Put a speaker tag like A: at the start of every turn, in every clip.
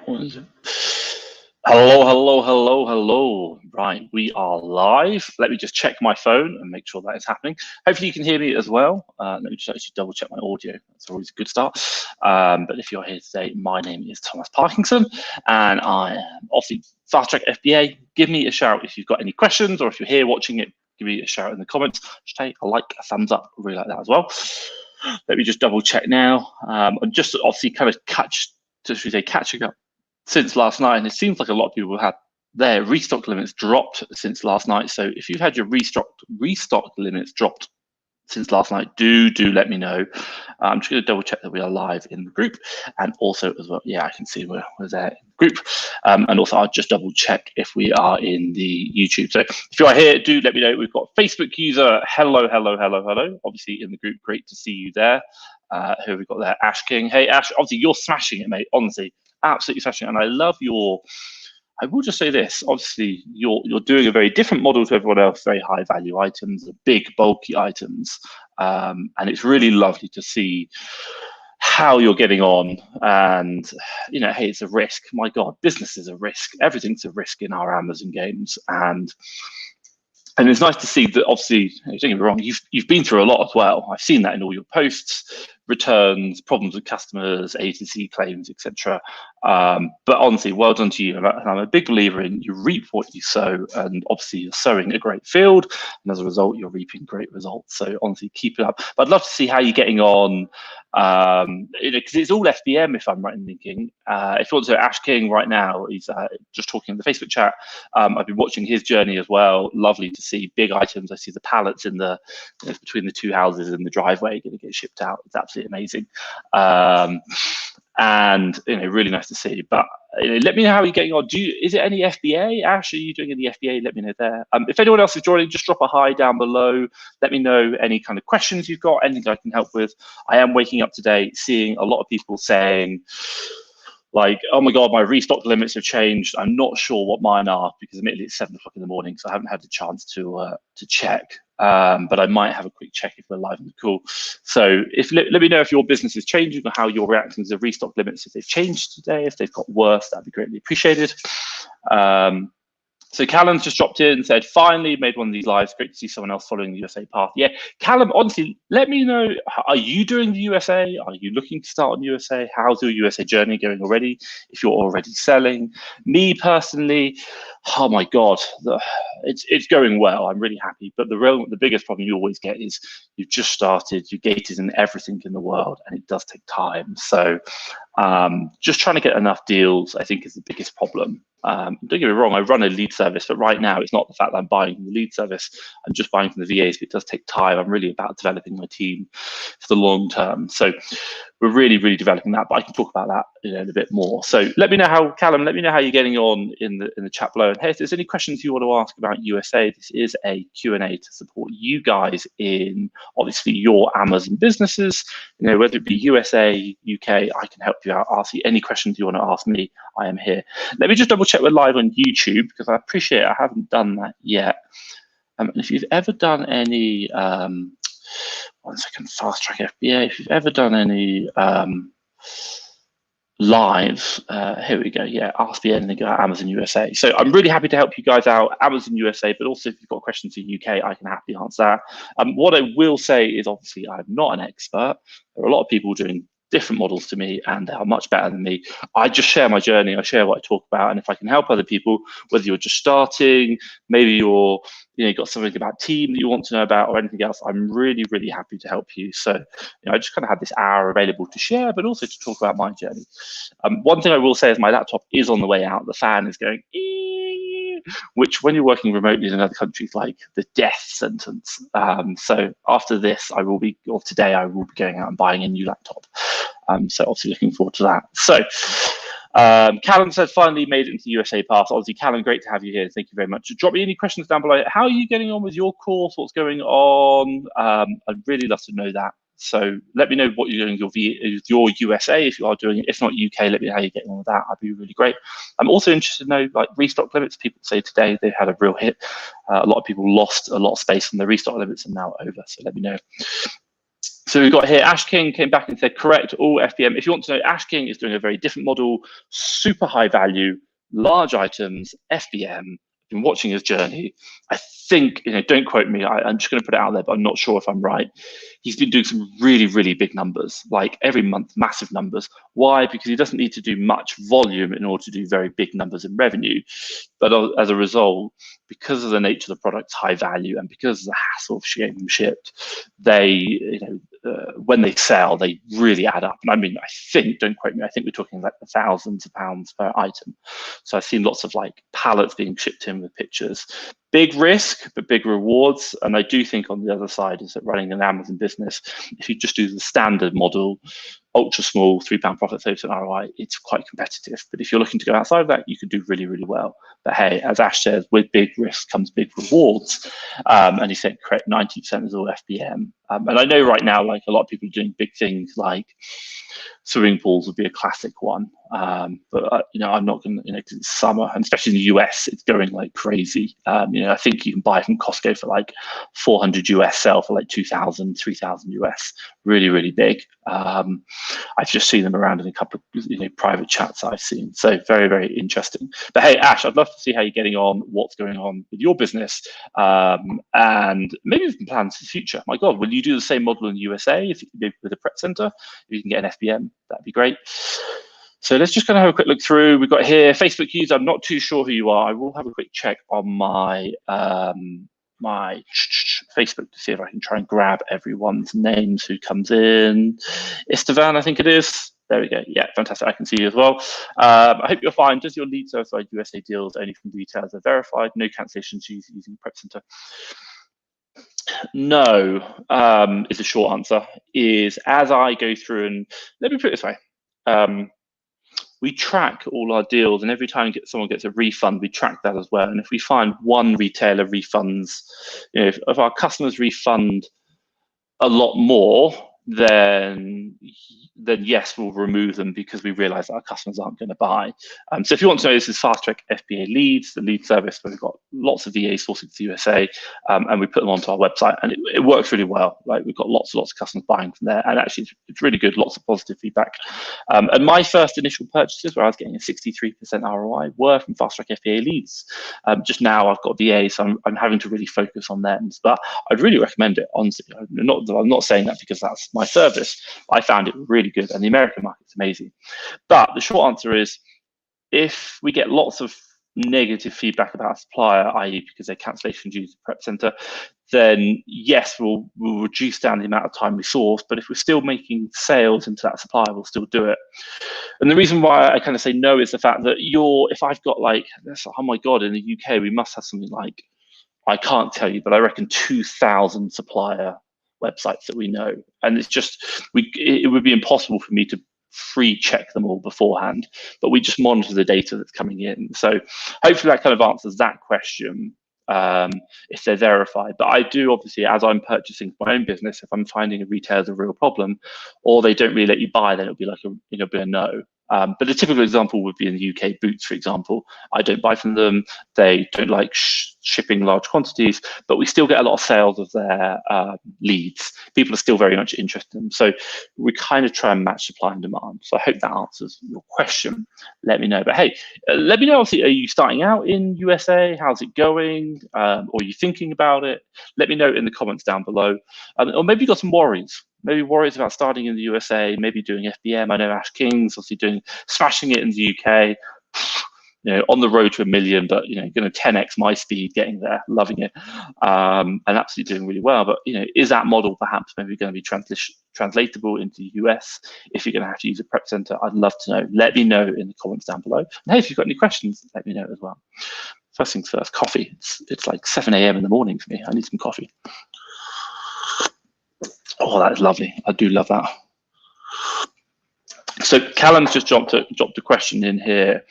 A: Hello, hello, hello, hello. Right, we are live. Let me just check my phone and make sure that is happening. Hopefully you can hear me as well. Let me just actually double check my audio. That's always a good start. But if you're here today, my name is Thomas Parkinson and I am obviously Fast Track FBA. Give me a shout if you've got any questions, or if you're here watching it, give me a shout in the comments. Just take a like, a thumbs up. I really like that as well. Let me just double check now. I'm just obviously kind of catching up since last night, and it seems like a lot of people have had their restock limits dropped since last night. So if you've had your restock limits dropped since last night, do let me know. I'm just going to double check that we are live in the group, and also as well, yeah, I can see we're there in the group, and also I'll just double check if we are in the YouTube. So if you are here, do let me know. We've got Facebook user hello. Obviously in the group, great to see you there. Who have we got there? Ash King. Hey Ash, obviously you're smashing it, mate. Honestly, absolutely smashing it, and I love your. I will just say this, obviously you're doing a very different model to everyone else, very high value items, big bulky items. And it's really lovely to see how you're getting on. And, you know, hey, it's a risk. My God, business is a risk. Everything's a risk in our Amazon games. And it's nice to see that, obviously, don't get me wrong, you've been through a lot as well. I've seen that in all your posts, returns, problems with customers, agency claims, etc. But honestly, well done to you. And I'm a big believer in you reap what you sow, and obviously you're sowing a great field, and as a result, you're reaping great results. So honestly, keep it up. But I'd love to see how you're getting on, because it's all FBM, if I'm right in thinking. If you want to, Ash King right now, he's just talking in the Facebook chat. I've been watching his journey as well. Lovely to see big items. I see the pallets in the between the two houses in the driveway going to get shipped out. It's absolutely amazing, and really nice to see. But let me know how you're getting on. Is it any FBA? Ash, are you doing any FBA? Let me know there. If anyone else is joining, just drop a hi down below. Let me know any kind of questions you've got, anything I can help with. I am waking up today seeing a lot of people saying, like, oh my God, my restock limits have changed. I'm not sure what mine are, because admittedly it's 7 o'clock in the morning, so I haven't had the chance to check. But I might have a quick check if we're live in the call. So let me know if your business is changing or how you're reacting to the restock limits. If they've changed today, if they've got worse, that'd be greatly appreciated. So Callum's just dropped in and said, finally made one of these lives. Great to see someone else following the USA path. Yeah, Callum, honestly, let me know, are you doing the USA? Are you looking to start on USA? How's your USA journey going already? If you're already selling. Me personally, oh my God, it's going well. I'm really happy. But the biggest problem you always get is you've just started, your gate isn't everything in the world, and it does take time. So just trying to get enough deals, I think, is the biggest problem. Don't get me wrong, I run a lead service, but right now it's not the fact that I'm buying from the lead service. I'm just buying from the VAs, but it does take time. I'm really about developing my team for the long term. So we're really, really developing that, but I can talk about that in a bit more. So let me know how, Callum, let me know how you're getting on in the chat below. And hey, if there's any questions you want to ask about USA, this is a Q&A to support you guys in, obviously, your Amazon businesses. Whether it be USA, UK, I can help you out. Ask you any questions you want to ask me. I am here. Let me just double check we're live on YouTube, because I appreciate I haven't done that yet. And if you've ever done any, 1 second, Fast Track FBA, if you've ever done any live, here we go, yeah, ask me anything about Amazon USA. So I'm really happy to help you guys out, Amazon USA, but also if you've got questions for UK, I can happily answer that. What I will say is, obviously, I'm not an expert. There are a lot of people doing different models to me, and they are much better than me. I just share my journey, I share what I talk about, and if I can help other people, whether you're just starting, maybe you've got something about team that you want to know about, or anything else, I'm really, really happy to help you. So I just kind of have this hour available to share, but also to talk about my journey. One thing I will say is my laptop is on the way out. The fan is going, which when you're working remotely in another country is like the death sentence. So after this, today I will be going out and buying a new laptop. So obviously looking forward to that. So Callum said, finally made it into the USA path. Obviously, Callum, great to have you here. Thank you very much. Drop me any questions down below. How are you getting on with your course? What's going on? I'd really love to know that. So let me know what you're doing with your USA, if you are doing it. If not UK, let me know how you're getting on with that. I'd be really great. I'm also interested to know, like, restock limits. People say today they've had a real hit. A lot of people lost a lot of space from the restock limits and now over. So let me know. So we've got here, Ash King came back and said, correct, all FBM. If you want to know, Ash King is doing a very different model, super high value, large items, FBM. I've been watching his journey. I think, don't quote me, I'm just going to put it out there, but I'm not sure if I'm right. He's been doing some really, really big numbers, like every month, massive numbers. Why? Because he doesn't need to do much volume in order to do very big numbers in revenue. But as a result, because of the nature of the product's high value and because of the hassle of getting them shipped, they, when they sell, they really add up. And I mean, I think, don't quote me, I think we're talking like thousands of pounds per item. So I've seen lots of like pallets being shipped in with pictures. Big risk, but big rewards. And I do think on the other side is that running an Amazon business, if you just do the standard model, ultra small, £3 profit, 30% ROI, it's quite competitive. But if you're looking to go outside of that, you could do really, really well. But hey, as Ash says, with big risks comes big rewards. And he said, correct, 90% is all FBM. And I know right now, like a lot of people are doing big things like swimming pools would be a classic one. But I'm not going to, because it's summer, and especially in the US, it's going like crazy. I think you can buy from Costco for like 400 US, sell for like 2,000, 3,000 US. Really, really big. I've just seen them around in a couple of private chats I've seen. So very, very interesting. But hey, Ash, I'd love to see how you're getting on, what's going on with your business, and maybe some plans for the future. My God, will you do the same model in the USA if maybe with a prep center? If you can get an FBM, that'd be great. So let's just kind of have a quick look through. We've got here Facebook user. I'm not too sure who you are. I will have a quick check on my my Facebook to see if I can try and grab everyone's names who comes in. Istvan, I think it is. There we go. Yeah, fantastic. I can see you as well. I hope you're fine. Does your lead certified USA deals only from retailers are verified? No cancellations using Prep Center? No, is the short answer. Is as I go through, and let me put it this way. We track all our deals, and every time someone gets a refund, we track that as well. And if we find one retailer refunds, if our customers refund a lot more, then yes, we'll remove them because we realize that our customers aren't going to buy. So if you want to know, this is Fast Track FBA Leads, the lead service where we've got lots of VA sourcing to the USA, and we put them onto our website, and it works really well. Like we've got lots and lots of customers buying from there, and actually it's really good, lots of positive feedback. And my first initial purchases where I was getting a 63% ROI were from Fast Track FBA Leads. Just now I've got VA, so I'm having to really focus on them. But I'd really recommend it, honestly. I'm not saying that because that's my service. I found it really good, and the American market's amazing. But the short answer is, if we get lots of negative feedback about a supplier, i.e. because they're cancellation due to Prep Center, then yes, we'll reduce down the amount of time we source. But if we're still making sales into that supplier, we'll still do it. And the reason why I kind of say no is the fact that if I've got like, oh my God, in the UK, we must have something like, I can't tell you, but I reckon 2,000 supplier websites that we know, and it's just it would be impossible for me to check them all beforehand, but we just monitor the data that's coming in. So hopefully that kind of answers that question, if they're verified. But I do, obviously, as I'm purchasing my own business, if I'm finding a retailer's a real problem or they don't really let you buy, then it'll be like be a no. But a typical example would be in the UK, Boots, for example. I don't buy from them. They don't like shipping large quantities, but we still get a lot of sales of their leads. People are still very much interested in them. So we kind of try and match supply and demand. So I hope that answers your question. Let me know. But hey, let me know, obviously, are you starting out in USA? How's it going? Or are you thinking about it? Let me know in the comments down below. Or maybe you've got some worries. Maybe worries about starting in the USA, maybe doing FBM. I know Ash King's obviously smashing it in the UK, on the road to 1 million, but going to 10x my speed, getting there, loving it, and absolutely doing really well. But is that model perhaps maybe going to be translatable into the US if you're going to have to use a prep center? I'd love to know. Let me know in the comments down below. And hey, if you've got any questions, let me know as well. First things first, coffee. It's like 7 a.m. in the morning for me. I need some coffee. Oh, that is lovely. I do love that. So Callum's just dropped a question in here.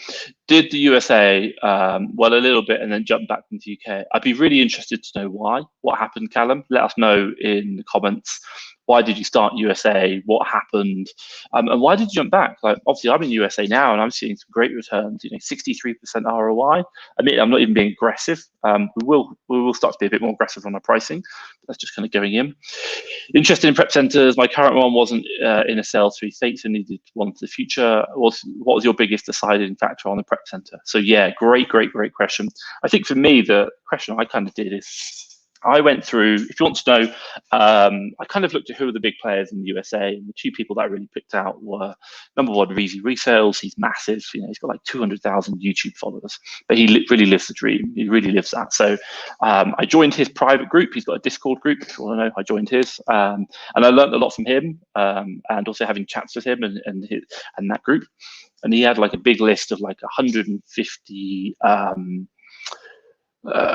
A: Did the USA, well, a little bit and then jump back into the UK? I'd be really interested to know why. What happened, Callum? Let us know in the comments why did you start USA? What happened? And why did you jump back? Like, obviously, I'm in USA now, and I'm seeing some great returns. 63% ROI. I mean, I'm not even being aggressive. We will start to be a bit more aggressive on our pricing. That's just kind of going in. Interested in prep centers. My current one wasn't in a sales 3 states, and needed one for the future. What was your biggest deciding factor on the prep center? So yeah, great question. I think for me, the question I kind of did is, I went through, if you want to know, I kind of looked at who are the big players in the USA, and the 2 people that I really picked out were, number one, Reezy Resales. He's massive. He's got like 200,000 YouTube followers, but he really lives the dream. He really lives that. So I joined his private group. He's got a Discord group, if you want to know. I joined his, and I learned a lot from him, and also having chats with him and that group. And he had like a big list of like 150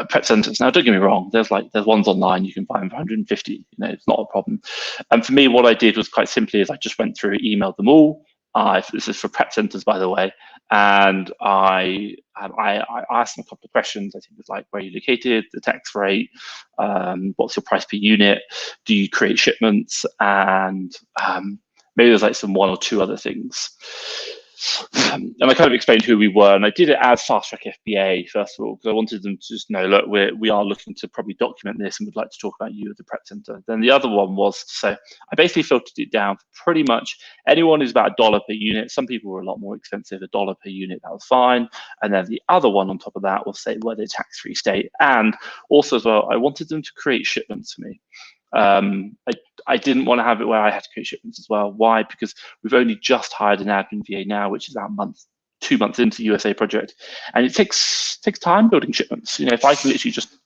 A: prep centers. Now, don't get me wrong, there's ones online you can buy them for 150. It's not a problem. And for me, what I did was quite simply is I just went through, emailed them all. This is for prep centers, by the way, and I asked them a couple of questions. I think it's like, where are you located, the tax rate, what's your price per unit, do you create shipments, and maybe there's like some 1 or 2 other things. And I kind of explained who we were, and I did it as Fast Track FBA first of all, because I wanted them to just know, look, we are looking to probably document this, and would like to talk about you at the prep center. Then the other one was, so I basically filtered it down for pretty much anyone who's about $1 per unit. Some people were a lot more expensive, $1 per unit, that was fine. And then the other one on top of that was, say, were they tax-free state, and also as well, I wanted them to create shipments for me. I didn't want to have it where I had to create shipments as well. Why? Because we've only just hired an admin VA now, which is about 2 months into the USA project, and it takes time building shipments. If I can literally just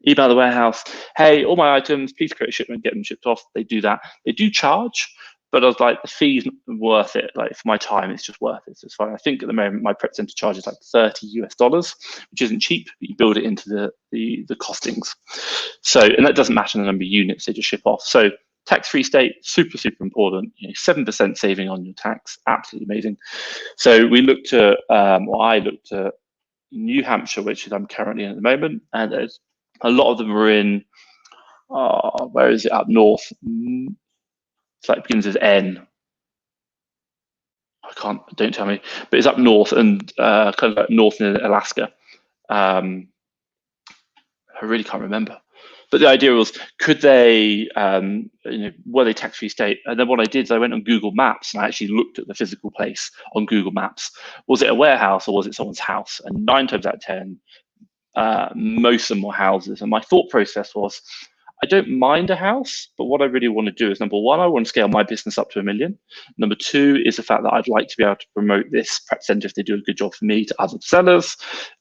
A: email the warehouse, hey, all my items, please create a shipment, get them shipped off. They do that. They do charge, but I was like, the fee's worth it. Like, for my time, it's just worth it. So it's fine. I think at the moment my prep center charges like $30 US, which isn't cheap, but you build it into the costings. So, and that doesn't matter the number of units they just ship off. So tax-free state, super important. 7% saving on your tax, absolutely amazing. So we looked at, or I looked at New Hampshire, which I'm currently in at the moment, and there's a lot of them are in, where is it, up north? It's like, begins with N. Don't tell me, but it's up north, and kind of like north in Alaska. I really can't remember. But the idea was, could they, were they tax-free state? And then what I did is I went on Google Maps, and I actually looked at the physical place on Google Maps. Was it a warehouse, or was it someone's house? And 9 times out of 10, most of them were houses. And my thought process was, I don't mind a house, but what I really want to do is, number one, I want to scale my business up to $1 million. Number 2 is the fact that I'd like to be able to promote this prep center, if they do a good job for me, to other sellers.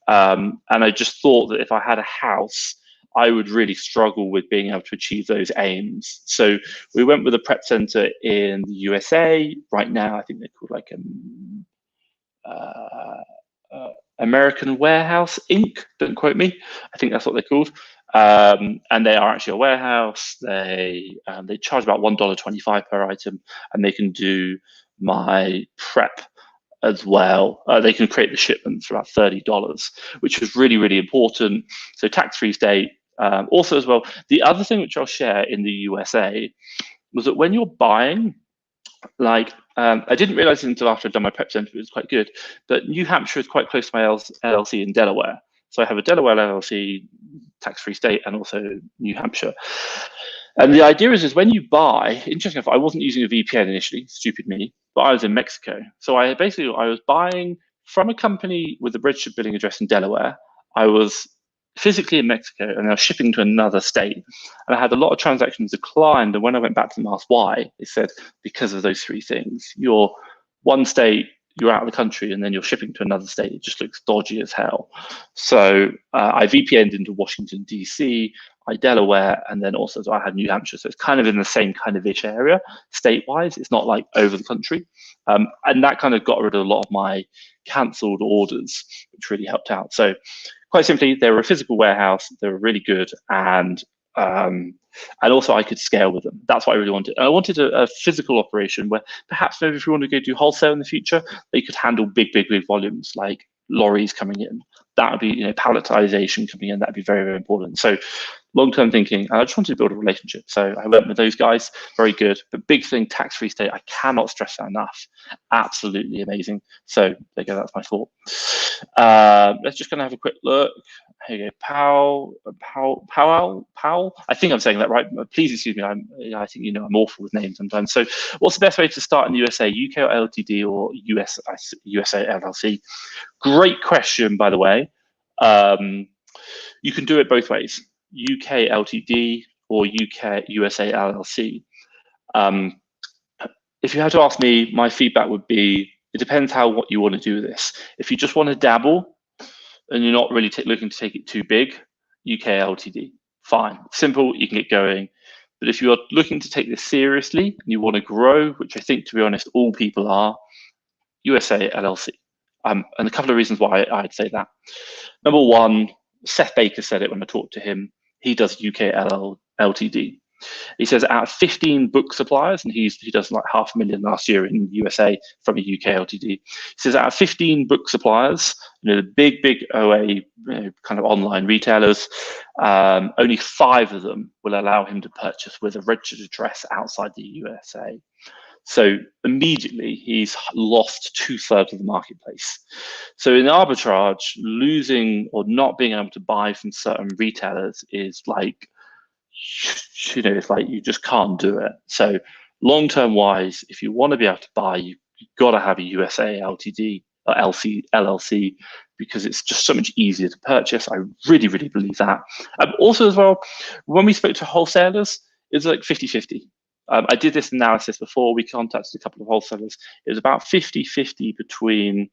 A: And I just thought that if I had a house, I would really struggle with being able to achieve those aims. So we went with a prep center in the USA. Right now, I think they're called like American Warehouse Inc. Don't quote me. I think that's what they're called. And they are actually a warehouse. They charge about $1.25 per item, and they can do my prep as well. They can create the shipments for about $30, which was really important. So tax-free state. Also as well, the other thing which I'll share in the USA was that when you're buying, like, I didn't realize until after I'd done my prep center, it was quite good, but New Hampshire is quite close to my LLC in Delaware. So I have a Delaware LLC, tax-free state, and also New Hampshire. And the idea is when you buy, interesting enough, I wasn't using a VPN initially, stupid me, but I was in Mexico. So I was buying from a company with a registered billing address in Delaware. I was physically in Mexico, and I was shipping to another state. And I had a lot of transactions declined. And when I went back to them and asked why, they said, because of those 3 things. You're one state, you're out of the country, and then you're shipping to another state. It just looks dodgy as hell. So I VPN'd into Washington, DC, Delaware, and then also so I had New Hampshire. So it's kind of in the same kind of ish area, state-wise. It's not like over the country. And that kind of got rid of a lot of my cancelled orders, which really helped out. So quite simply, they were a physical warehouse. They were really good, and also I could scale with them. That's what I really wanted. And I wanted a physical operation where perhaps maybe if we want to go do wholesale in the future, they could handle big volumes, like lorries coming in. That would be, palletization coming in. That'd be very important. So long-term thinking. I just wanted to build a relationship. So I went with those guys, very good. But big thing, tax-free state, I cannot stress that enough. Absolutely amazing. So there you go, that's my thought. Let's just gonna have a quick look. Here you go, Powell. I think I'm saying that right. Please excuse me. I think you know I'm awful with names sometimes. So, what's the best way to start in the USA? UK or LTD or USA LLC? Great question, by the way. You can do it both ways: UK LTD or UK USA LLC. If you had to ask me, my feedback would be: it depends what you want to do with this. If you just want to dabble, and you're not really looking to take it too big, UK LTD, fine, simple, you can get going. But if you're looking to take this seriously and you want to grow, which I think, to be honest, all people are, USA LLC. And a couple of reasons why I'd say that. Number one, Seth Baker said it when I talked to him. He does UK LTD. He says out of 15 book suppliers, and he does like 500,000 last year in USA from a UK LTD. He says out of 15 book suppliers, the big OA kind of online retailers, only 5 of them will allow him to purchase with a registered address outside the USA. So immediately he's lost 2/3 of the marketplace. So in arbitrage, losing or not being able to buy from certain retailers is like, it's like you just can't do it. So long-term wise, if you want to be able to buy, you've got to have a USA LTD or LLC, because it's just so much easier to purchase. I really believe that. Also as well, when we spoke to wholesalers, it's like 50-50. I did this analysis before. We contacted a couple of wholesalers. It was about 50-50 between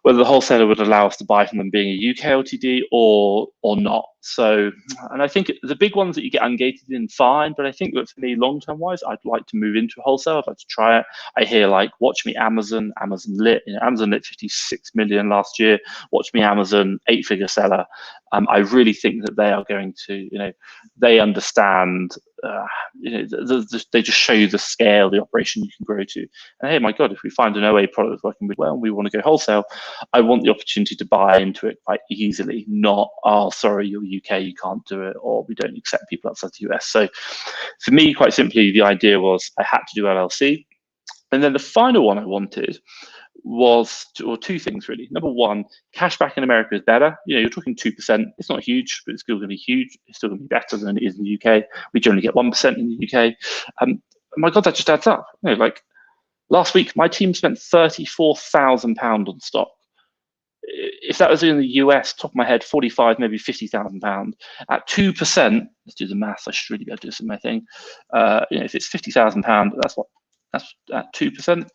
A: whether the wholesaler would allow us to buy from them being a UK LTD or not. So, and I think the big ones that you get ungated in, fine. But I think that for me, long-term wise, I'd like to move into a wholesale. I'd like to try it. I hear like, watch me Amazon lit. Amazon lit 56 million last year. Watch me Amazon, 8-figure seller. I really think that they are going to, they understand, they just show you the scale, the operation you can grow to. And hey, my God, if we find an OA product that's working really well and we want to go wholesale, I want the opportunity to buy into it quite easily, not, oh, sorry, you're UK, you can't do it, or we don't accept people outside the US. So for me, quite simply, the idea was I had to do LLC. And then the final one I wanted was two things really. Number one, cashback in America is better. You're talking 2%. It's not huge, but it's still going to be huge. It's still going to be better than it is in the UK. We generally get 1% in the UK. My God, that just adds up. Like last week, my team spent £34,000 on stock. If that was in the US, top of my head, 45, maybe £50,000 at 2%. Let's do the maths. I should really be able to do this in my thing. If it's £50,000, that's at 2%.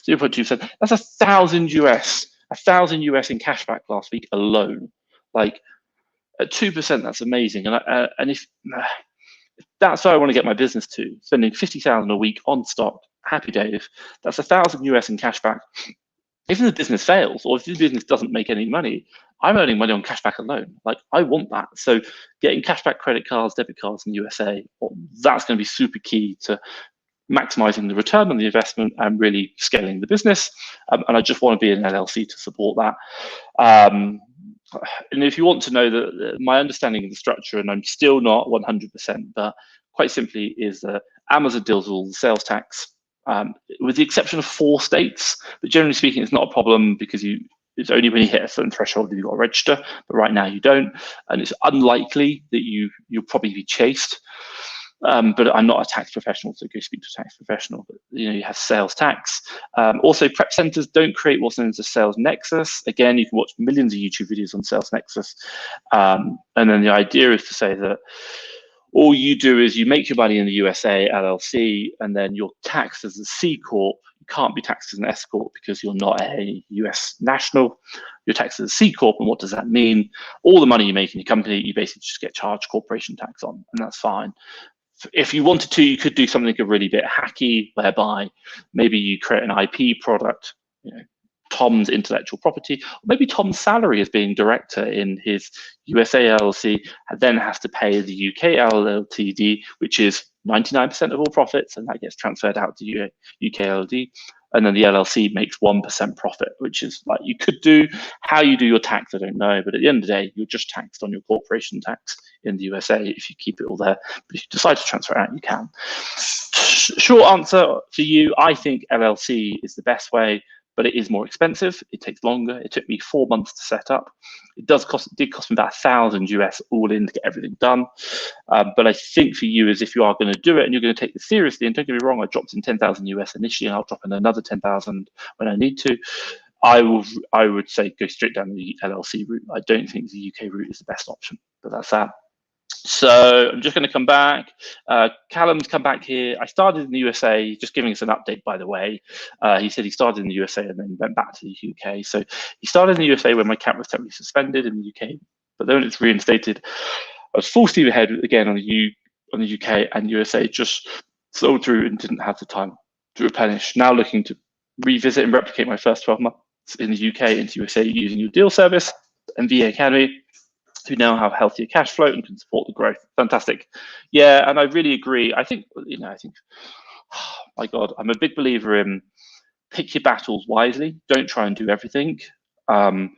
A: 0.2%. That's 1,000 US. 1,000 US in cashback last week alone. Like at 2%, that's amazing. And if that's where I want to get my business to, spending 50,000 a week on stock, happy days. That's 1,000 US in cashback. If the business fails, or if the business doesn't make any money, I'm earning money on cashback alone. Like I want that. So getting cashback credit cards, debit cards in the USA, that's going to be super key to maximizing the return on the investment and really scaling the business. And I just want to be an LLC to support that. And if you want to know my understanding of the structure, and I'm still not 100%, but quite simply is that Amazon deals with all the sales tax, with the exception of 4 states. But generally speaking, it's not a problem because it's only when you hit a certain threshold that you've got to register. But right now you don't, and it's unlikely that you'll probably be chased. But I'm not a tax professional, so go speak to a tax professional. But you have sales tax. Also, prep centers don't create what's known as a sales nexus. Again, you can watch millions of YouTube videos on sales nexus. And then the idea is to say that all you do is you make your money in the USA LLC, and then you're taxed as a C Corp. You can't be taxed as an S Corp because you're not a US national. You're taxed as a C Corp, and what does that mean? All the money you make in your company, you basically just get charged corporation tax on, and that's fine. If you wanted to, you could do something a really bit hacky, whereby maybe you create an IP product, Tom's intellectual property, or maybe Tom's salary as being director in his USA LLC, and then has to pay the UK LLTD, which is 99% of all profits, and that gets transferred out to UK LLD. and then the LLC makes 1% profit, which is like, you could do how you do your tax, I don't know, but at the end of the day, you're just taxed on your corporation tax in the USA if you keep it all there. But if you decide to transfer it out, you can. Short answer for you, I think LLC is the best way, but it is more expensive. It takes longer. It took me 4 months to set up. It did cost me about $1,000 US all in to get everything done. But I think for you is if you are going to do it and you're going to take this seriously, and don't get me wrong, I dropped in 10,000 US initially, and I'll drop in another 10,000 when I need to. I would say go straight down the LLC route. I don't think the UK route is the best option, but that's that. So I'm just going to come back. Callum's come back here. I started in the USA, just giving us an update, by the way. He said he started in the USA and then went back to the UK. So he started in the USA when my account was temporarily suspended in the UK, but then it's reinstated. I was full steam ahead again on the UK and USA, just sold through and didn't have the time to replenish. Now looking to revisit and replicate my first 12 months in the UK into USA using your deal service and VA Academy, who now have healthier cash flow and can support the growth. Fantastic. Yeah, and I really agree. I think, oh my God, I'm a big believer in pick your battles wisely. Don't try and do everything. And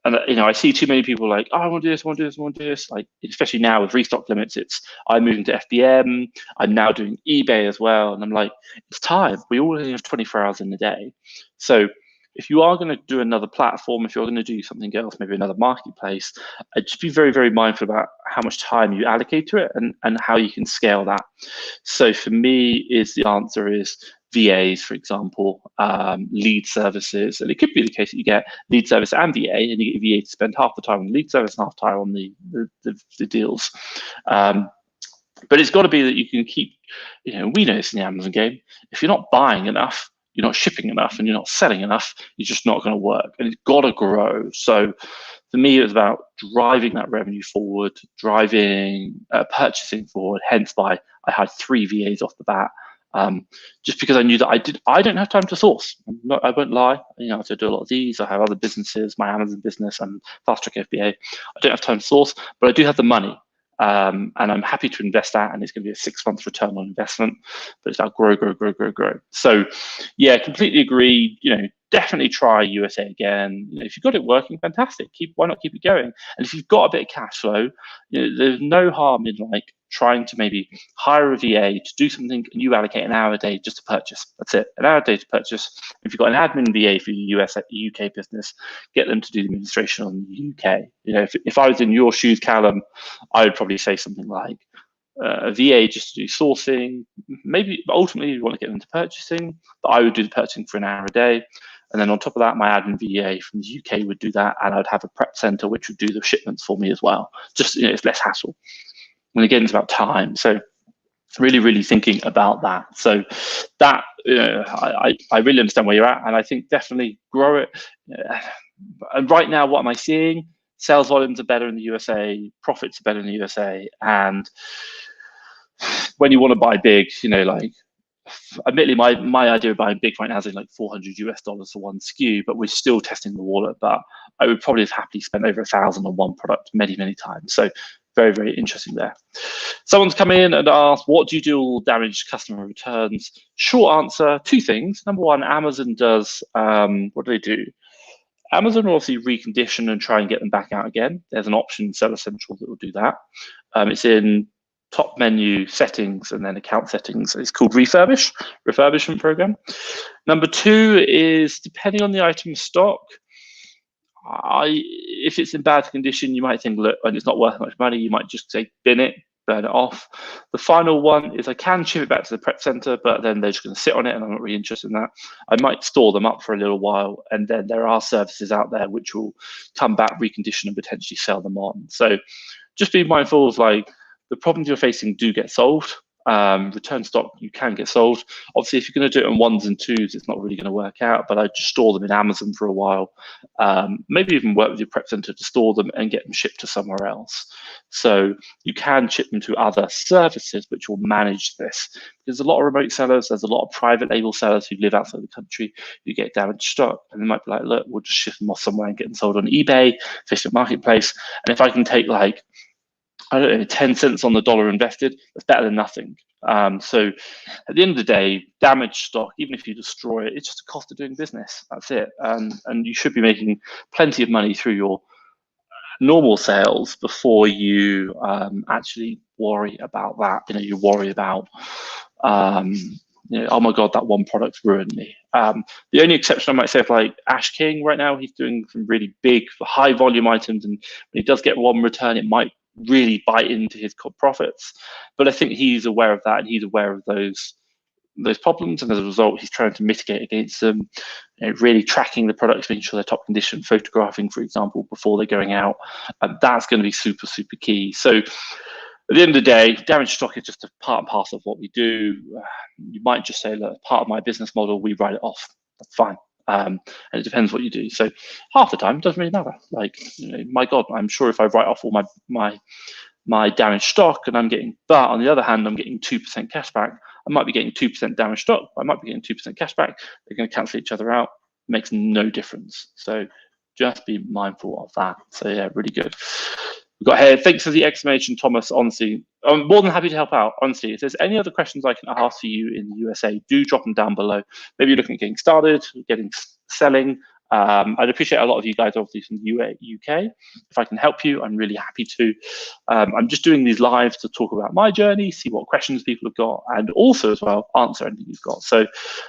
A: I see too many people like, oh, I want to do this, I want to do this, I want to do this. Like, especially now with restock limits, I'm moving to FBM. I'm now doing eBay as well. And I'm like, it's time. We all only have 24 hours in the day. So if you are going to do another platform, if you're going to do something else, maybe another marketplace, just be very, very mindful about how much time you allocate to it and how you can scale that. So for me, the answer is VAs, for example, lead services. And it could be the case that you get lead service and VA, and you get VA to spend half the time on the lead service and half the time on the deals. But it's got to be that you can keep, we know it's in the Amazon game. If you're not buying enough, you're not shipping enough, and you're not selling enough, you're just not going to work. And it's got to grow. So for me, it was about driving that revenue forward, driving purchasing forward. Hence why I had 3 VAs off the bat. Just because I knew that I don't have time to source. I won't lie. I have to do a lot of these. I have other businesses, my Amazon business and Fast Track FBA. I don't have time to source, but I do have the money. And I'm happy to invest that, and it's going to be a 6-month return on investment, but it's about grow. So yeah, completely agree. Definitely try USA again. If you've got it working, fantastic. Why not keep it going? And if you've got a bit of cash flow, there's no harm in trying to maybe hire a VA to do something, and you allocate an hour a day just to purchase. That's it, an hour a day to purchase. If you've got an admin VA for your UK business, get them to do the administration on the UK. If I was in your shoes, Callum, I would probably say something like a VA just to do sourcing. Maybe ultimately you want to get them to purchasing, but I would do the purchasing for an hour a day. And then on top of that, my admin VA from the UK would do that, and I'd have a prep center which would do the shipments for me as well. Just it's less hassle. And again, it's about time. So really, really thinking about that. So that I really understand where you're at, and I think definitely grow it. And right now, what am I seeing? Sales volumes are better in the USA, profits are better in the USA, and when you want to buy big, admittedly, my idea of buying big right now is like $400 US for one SKU, but we're still testing the wallet. But I would probably have happily spent over $1,000 on one product many, many times. So very, very interesting there. Someone's come in and asked, what do you do with damaged customer returns? Short answer, 2 things. Number one, Amazon does, what do they do? Amazon will obviously recondition and try and get them back out again. There's an option in Seller Central that will do that. It's in top menu settings and then account settings. It's called refurbishment program. Number 2 is depending on the item stock. If it's in bad condition, you might think, look, and it's not worth much money, you might just say bin it, burn it off. The final one is I can ship it back to the prep center, but then they're just going to sit on it, and I'm not really interested in that. I might store them up for a little while, and then there are services out there which will come back, recondition, and potentially sell them on. So just be mindful of the problems you're facing do get solved. Return stock, you can get solved. Obviously, if you're going to do it in 1s and 2s, it's not really going to work out, but I'd just store them in Amazon for a while. Maybe even work with your prep center to store them and get them shipped to somewhere else. So you can ship them to other services which will manage this. There's a lot of remote sellers, there's a lot of private label sellers who live outside the country who get damaged stock, and they might be like, look, we'll just ship them off somewhere and get them sold on eBay, Facebook Marketplace. And if I can take I don't know, 10 cents on the dollar invested, that's better than nothing. So at the end of the day, damaged stock, even if you destroy it, it's just a cost of doing business. That's it. And you should be making plenty of money through your normal sales before you actually worry about that. You worry about, oh my God, that one product ruined me. The only exception I might say is like Ash King right now, he's doing some really big, high volume items, and when he does get one return, it might really bite into his profits. But I think he's aware of that, and he's aware of those problems, and as a result, he's trying to mitigate against them. Really tracking the products, making sure they're top condition, photographing, for example, before they're going out. That's going to be super, super key. So at the end of the day, damaged stock is just a part and parcel of what we do. You might just say, look, part of my business model, we write it off. That's fine. And it depends what you do. So half the time, it doesn't really matter. Like, my God, I'm sure if I write off all my damaged stock and I'm getting, but on the other hand, I'm getting 2% cash back. I might be getting 2% damaged stock. I might be getting 2% cash back. They're going to cancel each other out. It makes no difference. So just be mindful of that. So yeah, really good. We've got here, thanks for the explanation, Thomas. Honestly, I'm more than happy to help out. Honestly, if there's any other questions I can ask for you in the USA, do drop them down below. Maybe you're looking at getting started, selling. I'd appreciate a lot of you guys, obviously, from the UK. If I can help you, I'm really happy to. I'm just doing these lives to talk about my journey, see what questions people have got, and also as well, answer anything you've got. So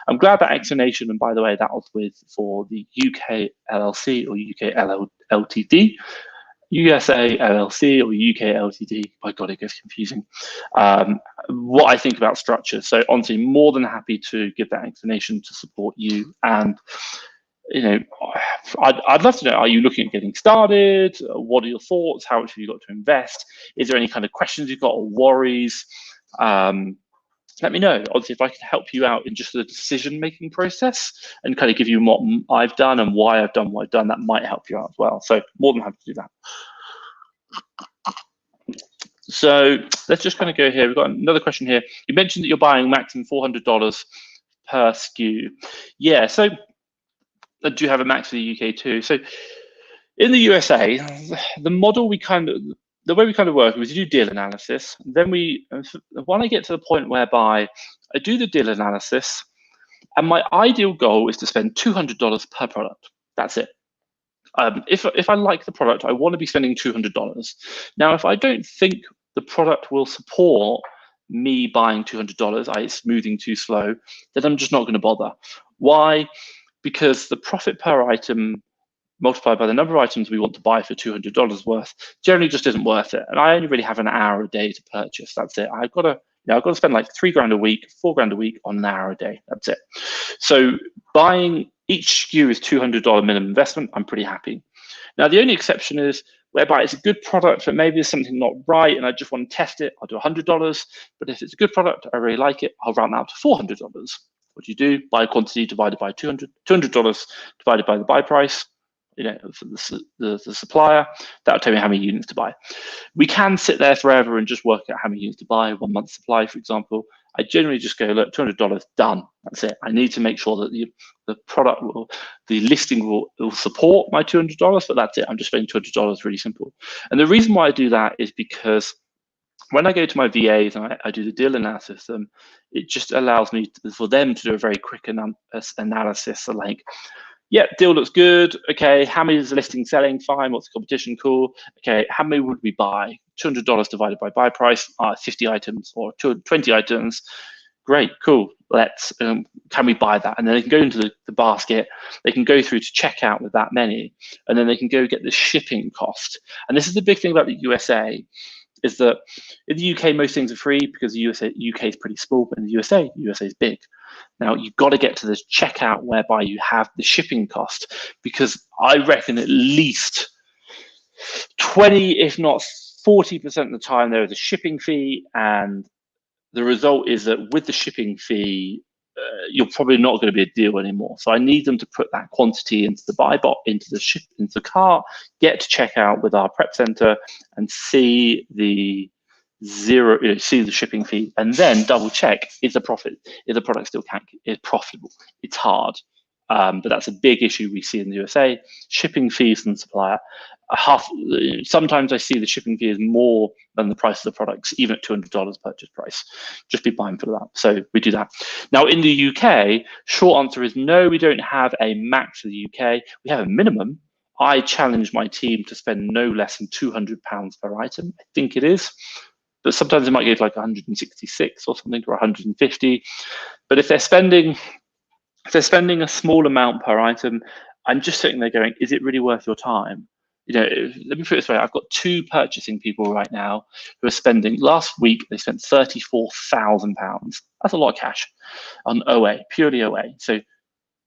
A: I'm glad that explanation, and by the way, that was for the UK LLC or UK LTD. USA LLC or UK LTD, my God, it gets confusing. What I think about structure. So honestly, more than happy to give that explanation to support you. And I'd love to know, are you looking at getting started? What are your thoughts? How much have you got to invest? Is there any kind of questions you've got or worries? Let me know. Obviously, if I can help you out in just the decision-making process and kind of give you what I've done and why I've done what I've done, that might help you out as well. So more than happy to do that. So let's just kind of go here. We've got another question here. You mentioned that you're buying maximum $400 per SKU. Yeah, so do you have a max for the UK too? So in the USA, the model the way we kind of work is you do deal analysis. Then when I get to the point whereby I do the deal analysis, and my ideal goal is to spend $200 per product. That's it. If I like the product, I want to be spending $200. Now, if I don't think the product will support me buying $200, it's smoothing too slow, then I'm just not going to bother. Why? Because the profit per item multiplied by the number of items we want to buy for $200 worth generally just isn't worth it. And I only really have an hour a day to purchase. That's it. I've got to spend like $3,000 a week, $4,000 a week on an hour a day. That's it. So buying each SKU is $200 minimum investment. I'm pretty happy. Now, the only exception is whereby it's a good product, but maybe there's something not right and I just want to test it. I'll do $100. But if it's a good product, I really like it, I'll round that up to $400. What do you do? Buy quantity divided by $200 divided by the buy price. For the supplier, that'll tell me how many units to buy. We can sit there forever and just work out how many units to buy, 1 month supply, for example. I generally just go, look, $200, done. That's it. I need to make sure that the product the listing will support my $200, but that's it. I'm just spending $200, really simple. And the reason why I do that is because when I go to my VAs and I do the deal analysis, it just allows me for them to do a very quick analysis. So like, yeah, deal looks good. Okay, how many is the listing selling? Fine. What's the competition? Cool. Okay, how many would we buy? $200 divided by buy price, 50 items or 20 items. Great, cool. Let's can we buy that? And then they can go into the basket. They can go through to checkout with that many, and then they can go get the shipping cost. And this is the big thing about the USA, is that in the UK most things are free because the UK is pretty small, but in the USA is big. Now, you've got to get to this checkout whereby you have the shipping cost, because I reckon at least 20, if not 40% of the time, there is a shipping fee. And the result is that with the shipping fee, you're probably not going to be a deal anymore. So I need them to put that quantity into the buy bot, into the cart, get to checkout with our prep center and see the see the shipping fee, and then double check, is the product still is profitable? It's hard. But that's a big issue we see in the USA. Shipping fees from the supplier. Sometimes I see the shipping fee is more than the price of the products, even at $200 purchase price. Just be mindful of that. So we do that. Now in the UK, short answer is no, we don't have a max for the UK. We have a minimum. I challenge my team to spend no less than £200 per item. I think it is. But sometimes it might give like 166 or something, or 150. But if they're spending a small amount per item, I'm just sitting there going, is it really worth your time? Let me put it this way, I've got 2 purchasing people right now who are spending, last week, they spent £34,000. That's a lot of cash on OA, purely OA. So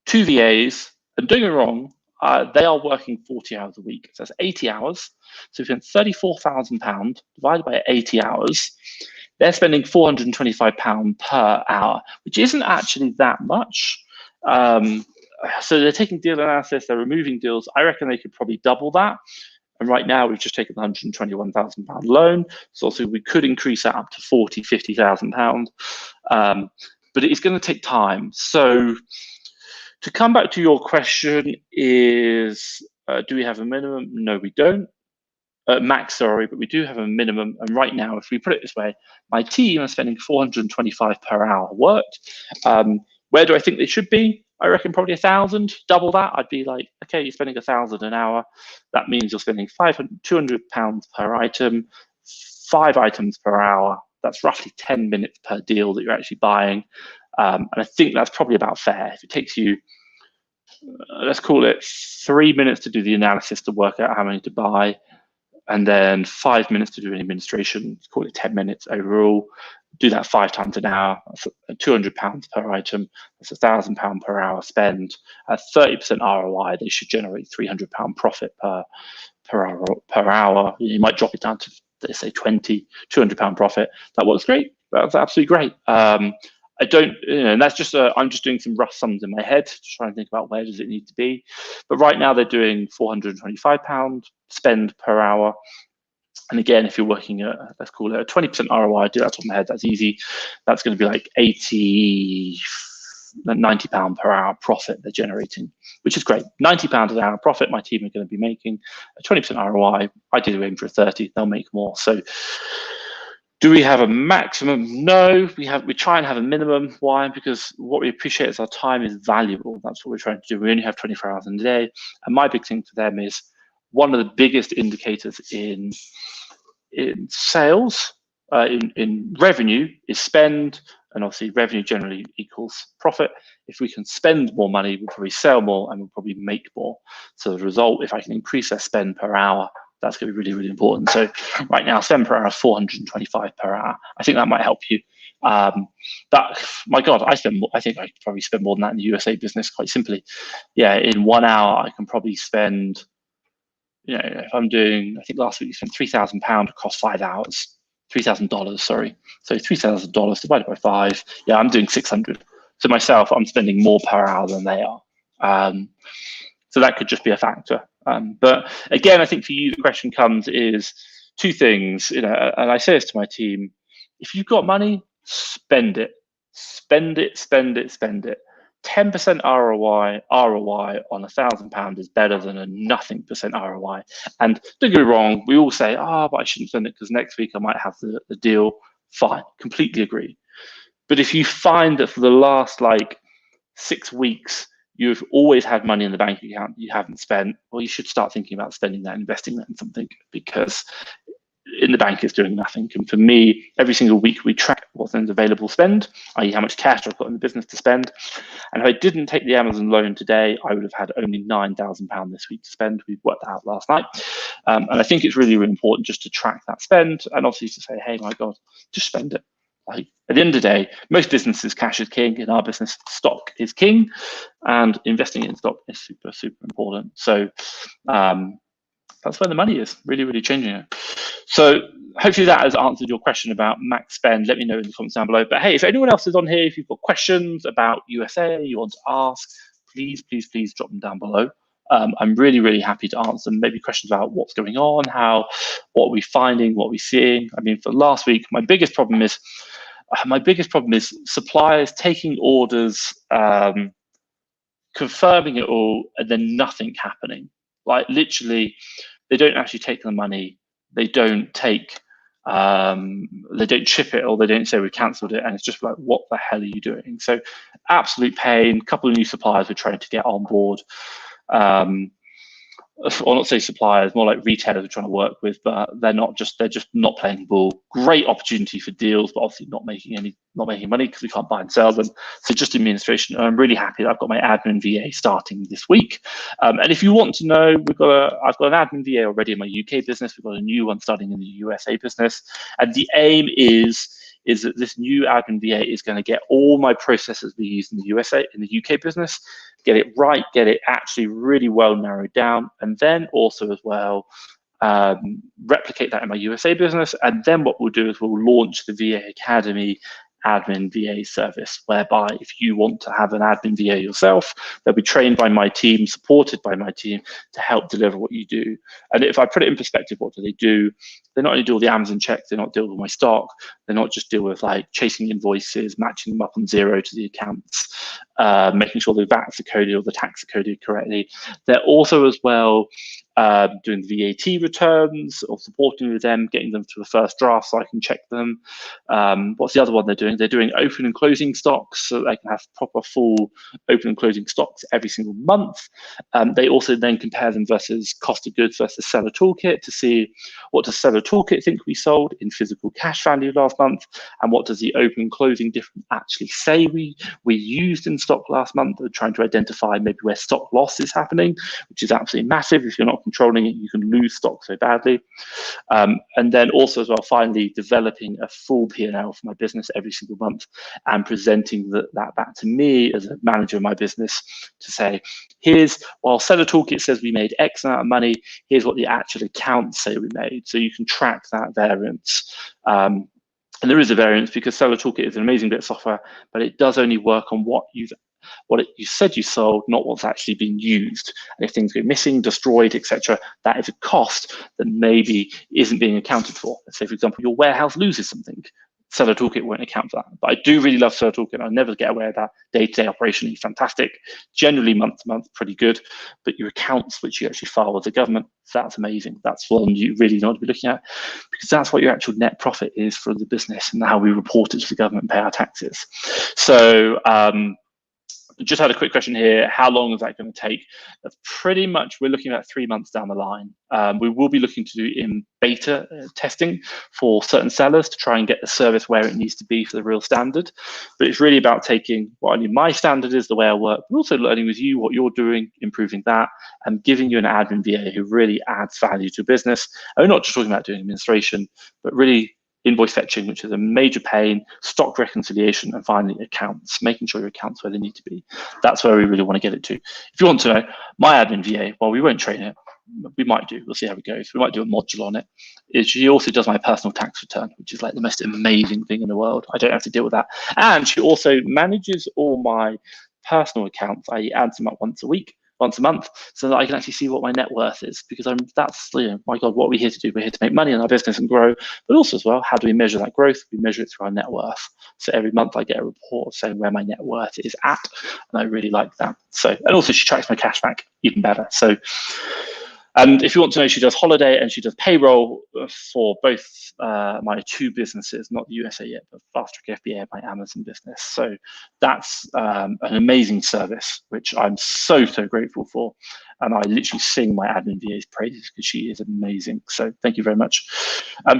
A: 2 VAs, and don't get me wrong, they are working 40 hours a week. So that's 80 hours. So we spent £34,000 divided by 80 hours. They're spending £425 per hour, which isn't actually that much. So they're taking deal analysis, they're removing deals. I reckon they could probably double that. And right now we've just taken the £121,000 loan. So also we could increase that up to £50,000. But it is going to take time. So to come back to your question is, do we have a minimum? No, we don't. Max, sorry, but we do have a minimum. And right now, if we put it this way, my team are spending $425 per hour worked. Where do I think they should be? I reckon probably 1,000. Double that, I'd be like, okay, you're spending 1,000 an hour. That means you're spending £200 per item, 5 items per hour. That's roughly 10 minutes per deal that you're actually buying. And I think that's probably about fair. If it takes you, let's call it 3 minutes to do the analysis to work out how many to buy, and then 5 minutes to do an administration, call it 10 minutes overall. Do that 5 times an hour, that's £200 per item, that's £1,000 per hour spend. At 30% ROI, they should generate £300 profit per hour. You might drop it down to, let's say, £200 profit. That works great. That's absolutely great. I don't, and that's just, I'm just doing some rough sums in my head to try and think about where does it need to be. But right now they're doing £425 spend per hour. And again, if you're working at, let's call it a 20% ROI, I do that off the top of my head, that's easy. That's going to be like £90 per hour profit they're generating, which is great. £90 an hour profit my team are going to be making. A 20% ROI, I do aim for a 30, they'll make more. So do we have a maximum? No, we try and have a minimum. Why? Because what we appreciate is our time is valuable. That's what we're trying to do. We only have 24 hours in a day. And my big thing for them is one of the biggest indicators in sales, in revenue is spend, and obviously revenue generally equals profit. If we can spend more money, we'll probably sell more and we'll probably make more. So the result, if I can increase their spend per hour, that's going to be really, really important. So right now, spend per hour is $425 per hour. I think that might help you. My God, I think I could probably spend more than that in the USA business, quite simply. Yeah, in 1 hour, I can probably spend, if I'm doing, I think last week we spent £3,000 across 5 hours, $3,000, sorry. So $3,000 divided by 5. Yeah, I'm doing 600. So myself, I'm spending more per hour than they are. So that could just be a factor. But again, I think for you, the question comes is 2 things, and I say this to my team: if you've got money, spend it, spend it, spend it, spend it. 10% ROI on £1,000 is better than a nothing percent ROI. And don't get me wrong, we all say, but I shouldn't spend it because next week I might have the deal. Fine, completely agree. But if you find that for the last 6 weeks, you've always had money in the bank account you haven't spent, well, you should start thinking about spending that, investing that in something, because in the bank is doing nothing. And for me, every single week we track what's in available spend, i.e. how much cash I've got in the business to spend. And if I didn't take the Amazon loan today, I would have had only £9,000 this week to spend. We worked that out last night. And I think it's really, really important just to track that spend, and obviously to say, hey, my God, just spend it. At the end of the day, most businesses, cash is king. In our business, stock is king, and investing in stock is super, super important. So that's where the money is, really, really changing it. So hopefully that has answered your question about max spend. Let me know in the comments down below. But hey, if anyone else is on here, if you've got questions about USA, you want to ask, please, please, please drop them down below. I'm really, really happy to answer them. Maybe questions about what's going on, what are we finding, what are we seeing. I mean, for last week, my biggest problem is suppliers taking orders confirming it all, and then nothing happening. Like literally, they don't actually take the money. They don't take, they don't chip it, or they don't say we cancelled it, and it's just like, what the hell are you doing? So absolute pain. A couple of new suppliers we're trying to get on board. Or not say suppliers, more like retailers we're trying to work with, but they're just not playing ball. Great opportunity for deals, but obviously not making money because we can't buy and sell them. So just administration. I'm really happy that I've got my admin VA starting this week. And if you want to know, I've got an admin VA already in my UK business. We've got a new one starting in the USA business, and the aim is that this new admin VA is going to get all my processes we use in the UK business, get it right, get it actually really well narrowed down, and then also as well replicate that in my USA business. And then what we'll do is we'll launch the VA Academy admin VA service, whereby if you want to have an admin VA yourself, they'll be trained by my team, supported by my team to help deliver what you do. And if I put it in perspective, what do? They not only do all the Amazon checks, they not deal with my stock, they not just deal with like chasing invoices, matching them up on Xero to the accounts, making sure the VATs are coded or the tax are coded correctly. They're also as well doing the VAT returns, or supporting with them, getting them to the first draft so I can check them. What's the other one they're doing? They're doing open and closing stocks so they can have proper full open and closing stocks every single month. They also then compare them versus cost of goods versus Seller Toolkit to see what does Seller Toolkit think we sold in physical cash value last month, and what does the open and closing difference actually say we used in stock last month. They're trying to identify maybe where stock loss is happening, which is absolutely massive. If you're not controlling it, you can lose stock so badly. And then also as well, finally, developing a full P&L for my business every single month and presenting that back to me as a manager of my business to say, while Seller Toolkit says we made X amount of money, here's what the actual accounts say we made. So you can track that variance. And there is a variance because Seller Toolkit is an amazing bit of software, but it does only work on what you said you sold, not what's actually being used. And if things go missing, destroyed, etc., that is a cost that maybe isn't being accounted for. Let's say, for example, your warehouse loses something. Seller Toolkit won't account for that. But I do really love Seller Toolkit. I never get away with that. Day-to-day operationally fantastic. Generally month-to-month pretty good. But your accounts, which you actually file with the government, that's amazing. That's one you really want to be looking at, because that's what your actual net profit is for the business and how we report it to the government and pay our taxes. So just had a quick question here. How long is that going to take? Pretty much, we're looking at 3 months down the line. We will be looking to do in beta testing for certain sellers to try and get the service where it needs to be for the real standard. But it's really about taking what only my standard is, the way I work, but also learning with you what you're doing, improving that, and giving you an admin VA who really adds value to business. And we're not just talking about doing administration, but really invoice fetching, which is a major pain, stock reconciliation, and finally accounts, making sure your accounts where they need to be. That's where we really want to get it to. If you want to know, my admin VA, well, we won't train it. We might do, we'll see how it goes. We might do a module on it. She also does my personal tax return, which is like the most amazing thing in the world. I don't have to deal with that. And she also manages all my personal accounts, i.e. adds them up once a month, so that I can actually see what my net worth is, because that's, my God, what are we here to do? We're here to make money in our business and grow, but also as well, how do we measure that growth? We measure it through our net worth. So every month I get a report saying where my net worth is at, and I really like that. So, and also she tracks my cash back even better. So, and if you want to know, she does holiday and she does payroll for both my two businesses, not the USA yet, but Fast Track FBA, my Amazon business. So that's an amazing service, which I'm so grateful for. And I literally sing my admin VA's praises because she is amazing. So thank you very much.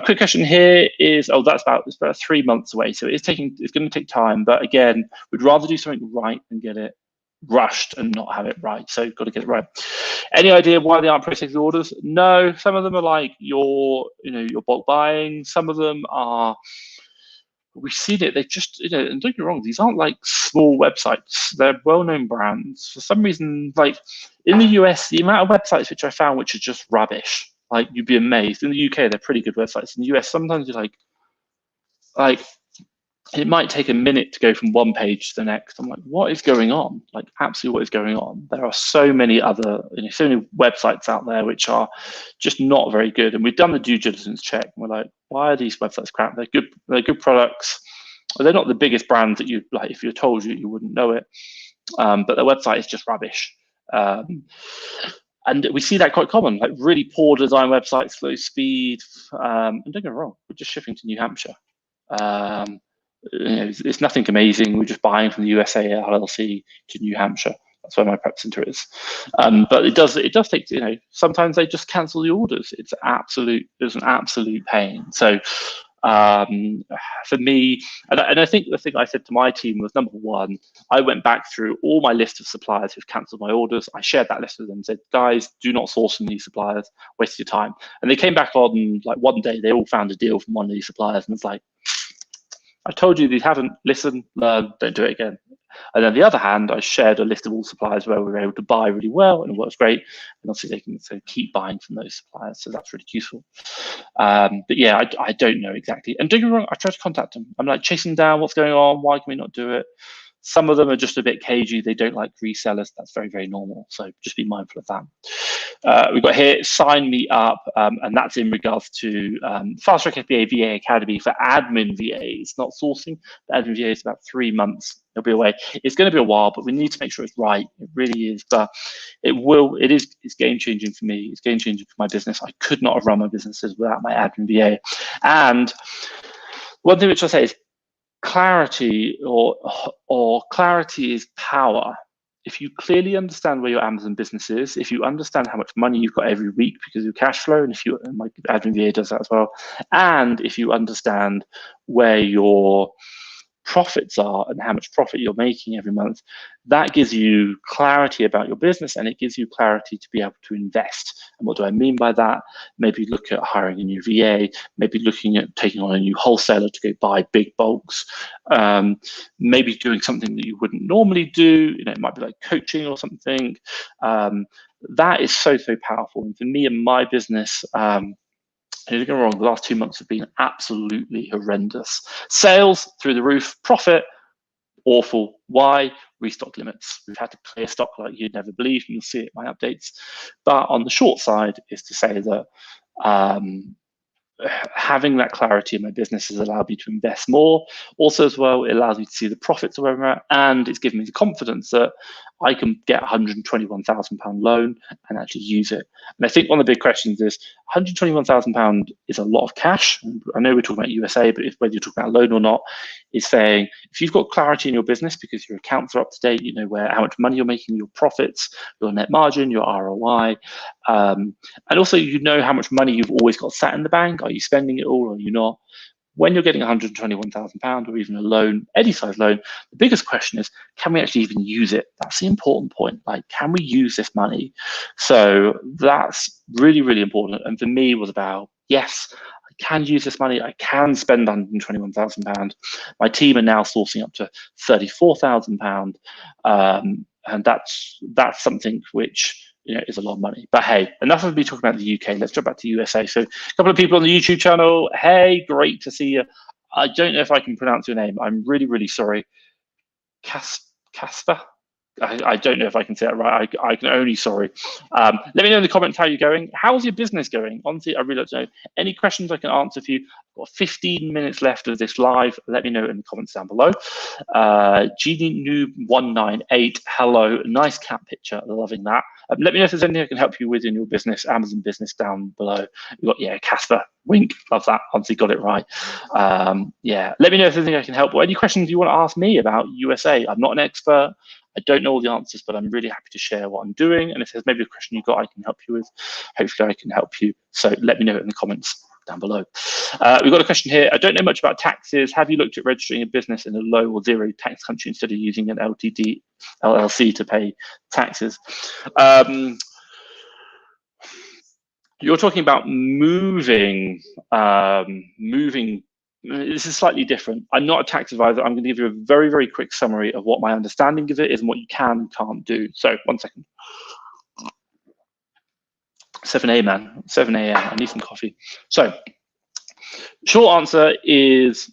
A: Quick question here is, it's about 3 months away. So it's going to take time. But again, we'd rather do something right than get it rushed and not have it right. So you've got to get it right. Any idea why they aren't processing orders? No, some of them are like your bulk buying. Some of them are, we've seen it, they just, and don't get me wrong, these aren't like small websites. They're well-known brands. For some reason, like in the US, the amount of websites which I found which are just rubbish, like you'd be amazed. In the UK, they're pretty good websites. In the US, sometimes you're like it might take a minute to go from one page to the next. I'm like, what is going on? Like, absolutely, what is going on? There are so many other, so many websites out there which are just not very good. And we've done the due diligence check. And we're like, why are these websites crap? They're good. They're good products. They're not the biggest brands that you like. If you're told you wouldn't know it. but their website is just rubbish. And we see that quite common, like really poor design websites, slow speed. And don't get me wrong, we're just shipping to New Hampshire. It's nothing amazing. We're just buying from the USA LLC to New Hampshire. That's where my prep center is. But it does take, sometimes they just cancel the orders. It's an absolute pain. So for me, and I think the thing I said to my team was, number one, I went back through all my list of suppliers who've cancelled my orders. I shared that list with them and said, guys, do not source from these suppliers, waste your time. And they came back on, like, one day, they all found a deal from one of these suppliers, and it's like, I told you these haven't, listen, learn, don't do it again. And on the other hand, I shared a list of all suppliers where we were able to buy really well and it works great. And obviously they can keep buying from those suppliers. So that's really useful. But yeah, I don't know exactly. And don't get me wrong, I try to contact them. I'm like chasing down what's going on. Why can we not do it? Some of them are just a bit cagey. They don't like resellers. That's very, very normal. So just be mindful of that. We've got here, sign me up. And that's in regards to Fast Track FBA VA Academy for admin VAs, not sourcing. The admin VA is about 3 months. It'll be away. It's going to be a while, but we need to make sure it's right. It really is. But it's game changing for me. It's game changing for my business. I could not have run my businesses without my admin VA. And one thing which I say is, clarity or clarity is power. If you clearly understand where your Amazon business is, if you understand how much money you've got every week because of your cash flow, and if you, my admin VA does that as well, and if you understand where your profits are and how much profit you're making every month, that gives you clarity about your business, and it gives you clarity to be able to invest. And what do I mean by that? Maybe look at hiring a new VA, maybe looking at taking on a new wholesaler to go buy big bulks, maybe doing something that you wouldn't normally do. It might be like coaching or something. That is so powerful. And for me and my business, don't get me wrong, the last 2 months have been absolutely horrendous. Sales through the roof, profit awful. Why? Restock limits. We've had to clear stock like you'd never believe, and you'll see it in my updates. But on the short side is to say that having that clarity in my business has allowed me to invest more. Also, as well, it allows me to see the profits of where I'm at, and it's given me the confidence that I can get a £121,000 loan and actually use it. And I think one of the big questions is, £121,000 is a lot of cash. I know we're talking about USA, but whether you're talking about a loan or not, is saying if you've got clarity in your business because your accounts are up to date, you know how much money you're making, your profits, your net margin, your ROI, and also you know how much money you've always got sat in the bank. Are you spending it all or are you not? When you're getting £121,000 or even a loan, any size loan, the biggest question is, can we actually even use it? That's the important point. Like, can we use this money? So that's really, really important. And for me, it was about, yes, I can use this money. I can spend £121,000. My team are now sourcing up to £34,000. And that's something which, is a lot of money. But hey, enough of me talking about the UK. Let's jump back to USA. So a couple of people on the YouTube channel. Hey, great to see you. I don't know if I can pronounce your name. I'm really, really sorry. Casper? I don't know if I can say that right. I can only sorry. Let me know in the comments how you're going. How's your business going? Honestly, I really like to know. Any questions I can answer for you? I've got 15 minutes left of this live. Let me know in the comments down below. Genie Noob 198. Hello, nice cat picture. Loving that. Let me know if there's anything I can help you with in your business, Amazon business down below. We've got, Casper, wink, love that. Honestly, got it right. Let me know if there's anything I can help or any questions you want to ask me about USA. I'm not an expert. I don't know all the answers, but I'm really happy to share what I'm doing. And if there's maybe a question you've got I can help you with, hopefully I can help you. So let me know in the comments down below. We've got a question here. I don't know much about taxes. Have you looked at registering a business in a low or zero tax country instead of using an LTD, LLC to pay taxes? You're talking about moving. This is slightly different. I'm not a tax advisor. I'm going to give you a very, very quick summary of what my understanding of it is and what you can and can't do. So 1 second. 7 a.m. man, 7 a.m. I need some coffee. So short answer is,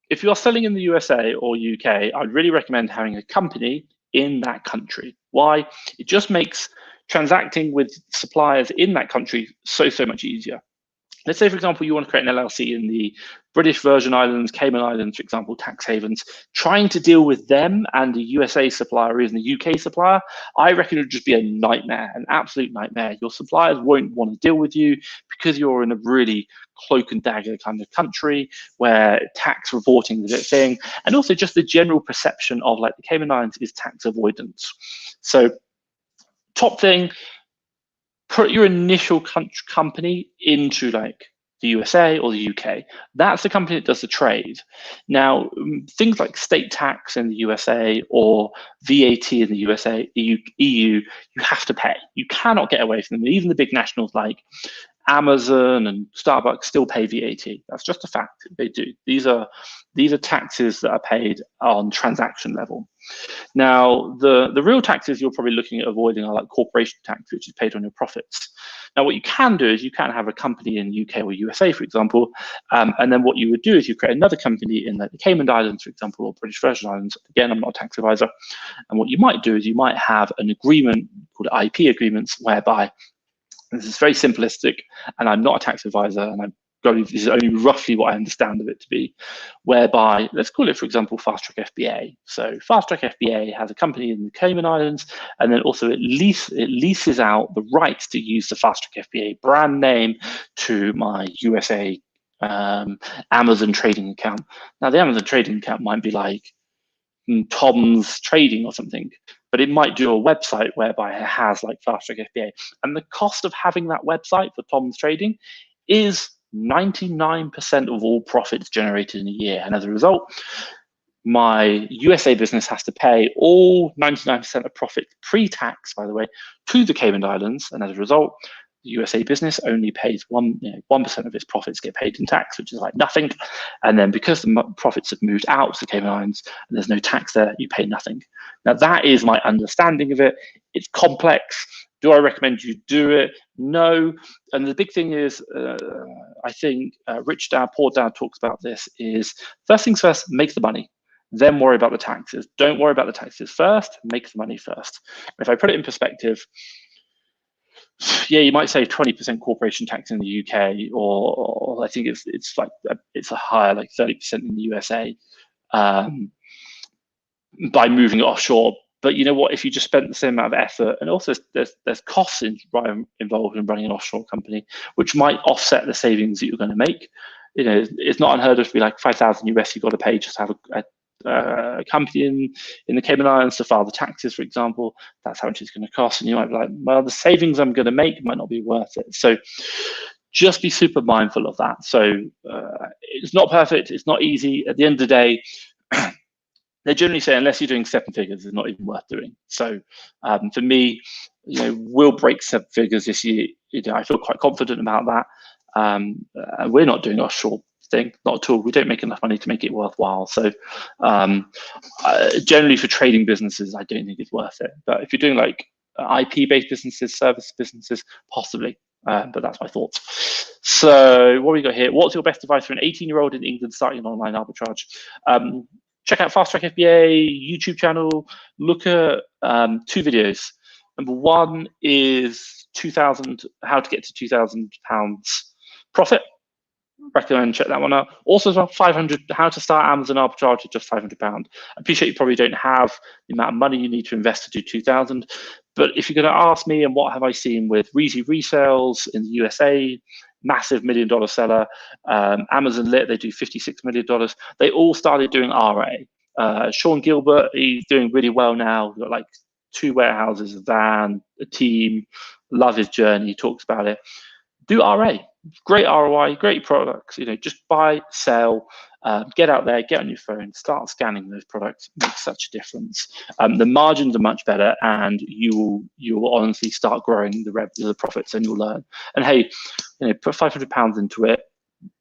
A: if you're selling in the USA or UK, I'd really recommend having a company in that country. Why? It just makes transacting with suppliers in that country so much easier. let's say, for example, you want to create an LLC in the British Virgin Islands, Cayman Islands, for example, tax havens, trying to deal with them and the USA supplier is the UK supplier, I reckon it would just be a nightmare, an absolute nightmare. Your suppliers won't want to deal with you because you're in a really cloak and dagger kind of country where tax reporting is a thing, and also just the general perception of like the Cayman Islands is tax avoidance. So top thing, put your initial company into like the USA or the UK. That's the company that does the trade. Now, things like state tax in the USA or VAT in the USA, EU, you have to pay. You cannot get away from them. Even the big nationals like Amazon and Starbucks still pay VAT. That's just a fact. They do. These are taxes that are paid on transaction level. Now, the real taxes you're probably looking at avoiding are like corporation tax, which is paid on your profits. Now, what you can do is you can have a company in the UK or USA, for example, and then what you would do is you create another company in like the Cayman Islands, for example, or British Virgin Islands. Again, I'm not a tax advisor. And what you might do is you might have an agreement called IP agreements, whereby this is very simplistic, and I'm not a tax advisor, and this is only roughly what I understand of it to be, whereby, let's call it, for example, Fast Track FBA. So Fast Track FBA has a company in the Cayman Islands, and then also it leases out the right to use the Fast Track FBA brand name to my USA Amazon trading account. Now, the Amazon trading account might be like Tom's Trading or something, but it might do a website whereby it has like Fast Track FBA. And the cost of having that website for Tom's Trading is 99% of all profits generated in a year. And as a result, my USA business has to pay all 99% of profit pre-tax, by the way, to the Cayman Islands. And as a result, the USA business only pays 1% of its profits get paid in tax, which is like nothing. And then because the profits have moved out to the Cayman Islands and there's no tax there, you pay nothing. Now, that is my understanding of it. It's complex. Do I recommend you do it? No. And the big thing is, I think Rich Dad, Poor Dad talks about this, is first things first, make the money. Then worry about the taxes. Don't worry about the taxes first, make the money first. If I put it in perspective, yeah, you might save 20% corporation tax in the UK, or I think it's a higher, like 30% in the USA, by moving it offshore. But you know what? If you just spent the same amount of effort, and also there's costs involved in running an offshore company, which might offset the savings that you're going to make. You know, it's not unheard of to be like 5,000 US you've got to pay just to have a company in the Cayman Islands to file the taxes, for example. That's how much it's going to cost, and you might be like, well, the savings I'm going to make might not be worth it. So just be super mindful of that. So it's not perfect, it's not easy. At the end of the day, they generally say unless you're doing 7 figures, it's not even worth doing. So for me, you know, we'll break 7 figures this year. You know, I feel quite confident about that. We're not doing offshore thing, not at all. We don't make enough money to make it worthwhile. So generally for trading businesses, I don't think it's worth it. But if you're doing like IP-based businesses, service businesses, possibly. But that's my thoughts. So what we got here? What's your best advice for an 18-year-old in England starting an online arbitrage? Check out Fast Track FBA YouTube channel. Look at 2 videos. Number 1 is how to get to £2,000 profit. Recommend check that one out. Also as well, 500, how to start Amazon arbitrage at just £500. I appreciate you probably don't have the amount of money you need to invest to do 2,000, but if you're going to ask me, and what have I seen with Reezy resales in the USA, massive $1 million seller, Amazon Lit, they do $56 million. They all started doing RA. Sean Gilbert, he's doing really well now. He's got like 2 warehouses, a van, a team. Love his journey. He talks about it. Do RA. Great ROI, great products. You know, just buy, sell, get out there, get on your phone, start scanning those products. Makes such a difference. The margins are much better, and you will honestly start growing the profits, and you'll learn. And hey, you know, put £500 into it.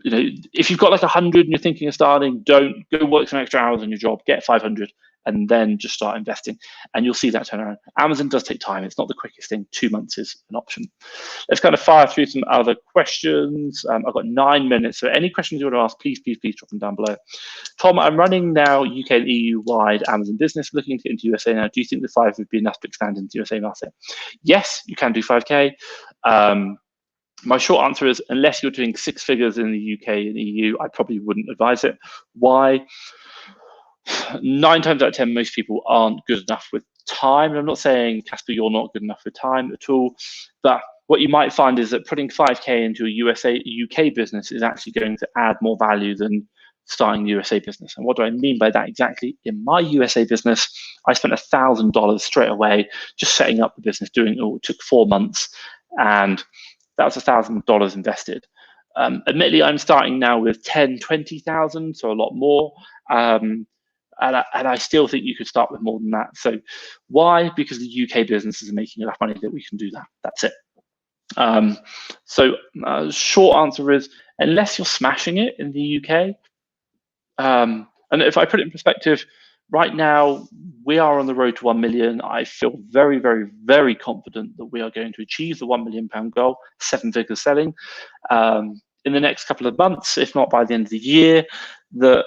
A: You know, if you've got like 100 and you're thinking of starting, don't go work some extra hours on your job. Get 500. And then just start investing, and you'll see that turnaround. Amazon does take time. It's not the quickest thing. 2 months is an option. Let's kind of fire through some other questions. I've got 9 minutes, so any questions you want to ask, please drop them down below. Tom, I'm running now UK and EU-wide Amazon business, looking to get into USA now. Do you think the 5 would be enough to expand into USA market? Yes, you can do 5K. My short answer is, unless you're doing 6 figures in the UK and EU, I probably wouldn't advise it. Why? 9 times out of 10, most people aren't good enough with time. And I'm not saying, Casper, you're not good enough with time at all, but what you might find is that putting 5K into a UK business is actually going to add more value than starting a USA business. And what do I mean by that exactly? In my USA business, I spent $1,000 straight away just setting up the business, it took 4 months, and that was $1,000 invested. Admittedly, I'm starting now with 10, 20,000, so a lot more. And I still think you could start with more than that. So why? Because the UK businesses are making enough money that we can do that. That's it. Short answer is, unless you're smashing it in the UK, and if I put it in perspective, right now we are on the road to 1 million. I feel very, very, very confident that we are going to achieve the £1 million goal, 7 figures selling, in the next couple of months, if not by the end of the year. The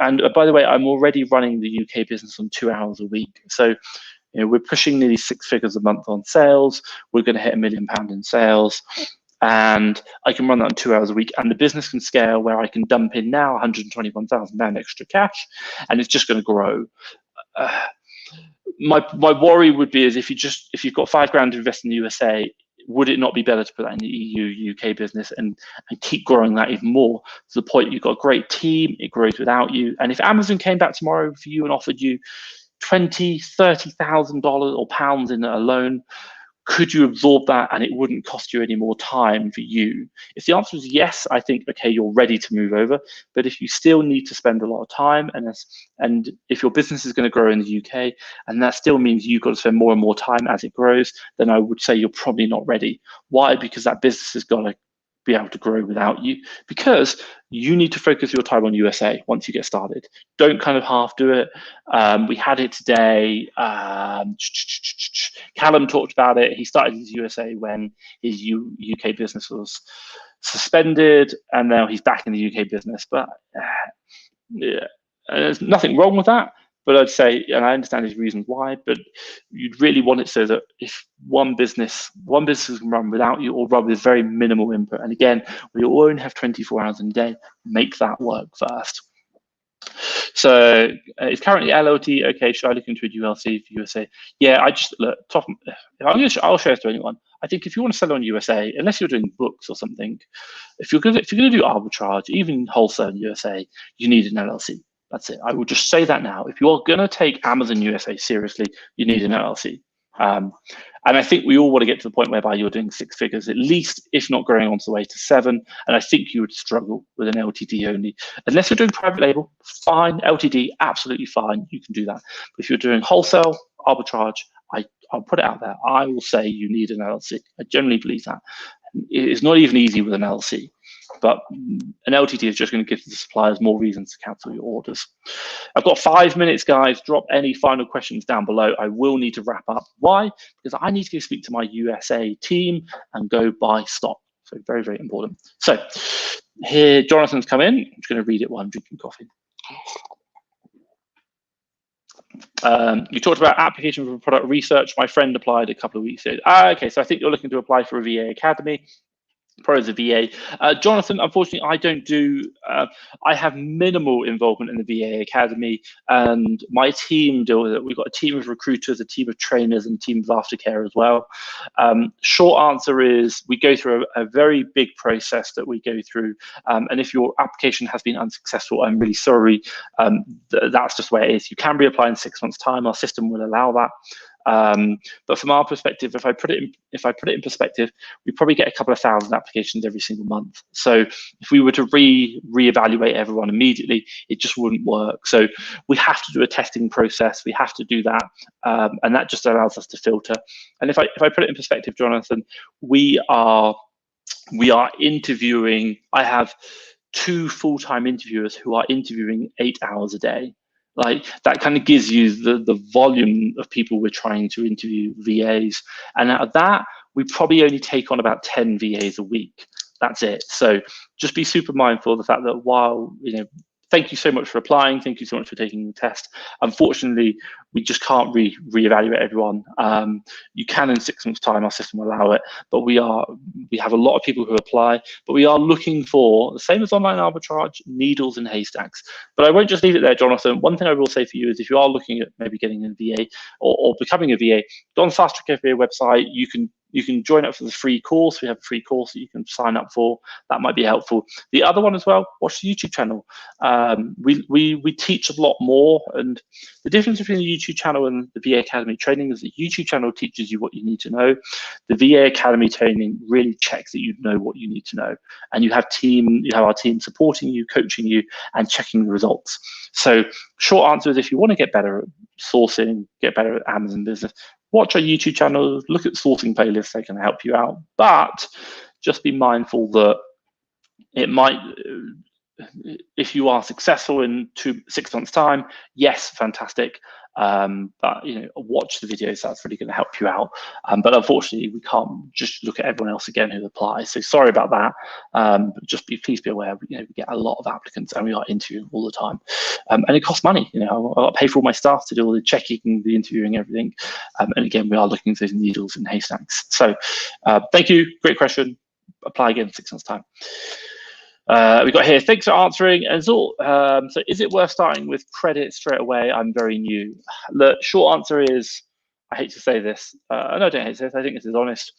A: and by the way, I'm already running the UK business on 2 hours a week. So we're pushing nearly 6 figures a month on sales. We're going to hit £1 million in sales, and I can run that on 2 hours a week. And the business can scale where I can dump in now £121,000 extra cash, and it's just going to grow. My worry would be is if you've got £5,000 to invest in the USA, would it not be better to put that in the EU, UK business and keep growing that even more to the point you've got a great team, it grows without you. And if Amazon came back tomorrow for you and offered you $20,000, $30,000 or pounds in a loan, could you absorb that and it wouldn't cost you any more time for you? If the answer is yes, I think, okay, you're ready to move over. But if you still need to spend a lot of time, and if your business is going to grow in the UK, and that still means you've got to spend more and more time as it grows, then I would say you're probably not ready. Why? Because that business has got to be able to grow without you, because you need to focus your time on USA once you get started. Don't kind of half do it. We had it today. Callum talked about it. He started his USA when his UK business was suspended, and now he's back in the UK business. But yeah, there's nothing wrong with that. But I'd say, and I understand his reasons why, but you'd really want it so that if one business can run without you or run with very minimal input. And again, we all only have 24 hours in a day. Make that work first. So it's currently LLT. Okay, should I look into a ULC for USA? Yeah, I just look. I'll share this to anyone. I think if you want to sell on USA, unless you're doing books or something, if you're going to do arbitrage, even wholesale in USA, you need an LLC. That's it. I will just say that now. If you're going to take Amazon USA seriously, you need an LLC. And I think we all want to get to the point whereby you're doing 6 figures, at least, if not growing on the way to 7. And I think you would struggle with an LTD only. Unless you're doing private label, fine. LTD, absolutely fine. You can do that. But if you're doing wholesale, arbitrage, I'll put it out there. I will say you need an LLC. I generally believe that. It's not even easy with an LLC. But an LTD is just going to give the suppliers more reasons to cancel your orders. I've got 5 minutes, guys. Drop any final questions down below. I will need to wrap up. Why? Because I need to go speak to my USA team and go buy stock. So very, very important. So here, Jonathan's come in. I'm just going to read it while I'm drinking coffee. You talked about application for product research. My friend applied a couple of weeks ago. Okay, so I think you're looking to apply for a VA Academy. Pro as a VA. Jonathan, unfortunately, I don't do, I have minimal involvement in the VA Academy, and my team deal with it. We've got a team of recruiters, a team of trainers, and a team of aftercare as well. Short answer is we go through a very big process that we go through, and if your application has been unsuccessful, I'm really sorry. That's just where it is. You can reapply in 6 months' time. Our system will allow that. But from our perspective, if I put it in perspective, we probably get a couple of thousand applications every single month. So if we were to reevaluate everyone immediately, it just wouldn't work. So we have to do a testing process. We have to do that, and that just allows us to filter. And if I put it in perspective, Jonathan, we are interviewing. I have 2 full-time interviewers who are interviewing 8 hours a day. Like, that kind of gives you the volume of people we're trying to interview, VAs. And out of that, we probably only take on about 10 VAs a week. That's it. So just be super mindful of the fact that while thank you so much for applying. Thank you so much for taking the test. Unfortunately, we just can't reevaluate everyone. You can in 6 months' time, our system will allow it, but we have a lot of people who apply, but we are looking for, the same as online arbitrage, needles in haystacks. But I won't just leave it there, Jonathan. One thing I will say for you is if you are looking at maybe getting a VA or becoming a VA, go on the Fast Track FBA website. You can join up for the free course. We have a free course that you can sign up for. That might be helpful. The other one as well, watch the YouTube channel. We teach a lot more, and the difference between the YouTube channel and the VA Academy training is the YouTube channel teaches you what you need to know. The VA Academy training really checks that you know what you need to know, and you have our team supporting you, coaching you, and checking the results. So short answer is, if you want to get better at sourcing, get better at Amazon business, watch our YouTube channel, look at sourcing playlists, they can help you out. But just be mindful that it might, if you are successful in 6 months' time, yes, fantastic. But watch the videos, that's really going to help you out. But unfortunately, we can't just look at everyone else again who applies. So sorry about that. But just please be aware, we get a lot of applicants and we are interviewing all the time. And it costs money. I pay for all my staff to do all the checking, the interviewing, everything. And again, we are looking for those needles in haystacks. So thank you, great question. Apply again in 6 months' time. We got here, thanks for answering. And so is it worth starting with credit straight away? I'm very new. The short answer is, I hate to say this. No, I don't hate to say this. I think this is honest.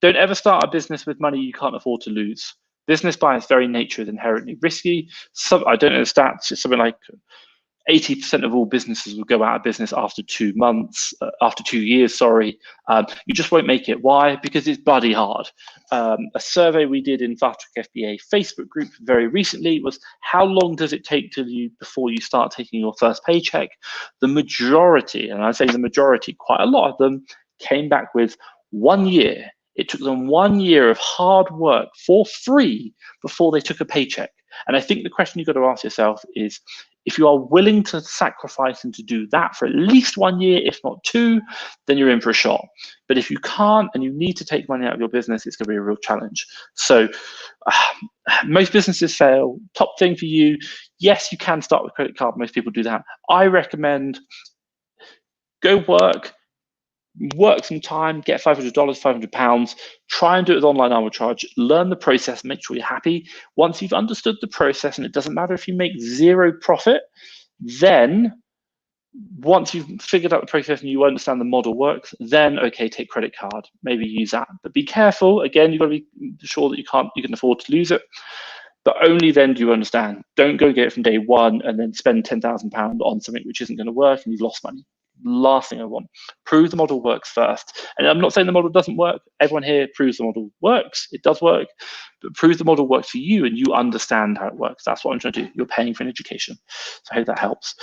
A: Don't ever start a business with money you can't afford to lose. Business by its very nature is inherently risky. I don't know the stats. It's something like 80% of all businesses will go out of business after 2 months, after 2 years, sorry. You just won't make it. Why? Because it's bloody hard. A survey we did in Fast Track FBA Facebook group very recently was, how long does it take before you start taking your first paycheck? The majority, and I say the majority, quite a lot of them came back with 1 year. It took them 1 year of hard work for free before they took a paycheck. And I think the question you've got to ask yourself is, if you are willing to sacrifice and to do that for at least 1 year, if not 2, then you're in for a shot. But if you can't and you need to take money out of your business, it's going to be a real challenge. So most businesses fail. Top thing for you, yes, you can start with credit card. Most people do that. I recommend go work some time, get $500, £500, try and do it with online arbitrage, learn the process, make sure you're happy. Once you've understood the process, and it doesn't matter if you make 0 profit, then once you've figured out the process and you understand the model works, then okay, take credit card, maybe use that. But be careful, again, you've got to be sure that you can afford to lose it. But only then do you understand. Don't go get it from day one and then spend £10,000 on something which isn't going to work and you've lost money. Last thing I want. Prove the model works first. And I'm not saying the model doesn't work. Everyone here proves the model works. It does work. But prove the model works for you and you understand how it works. That's what I'm trying to do. You're paying for an education. So I hope that helps.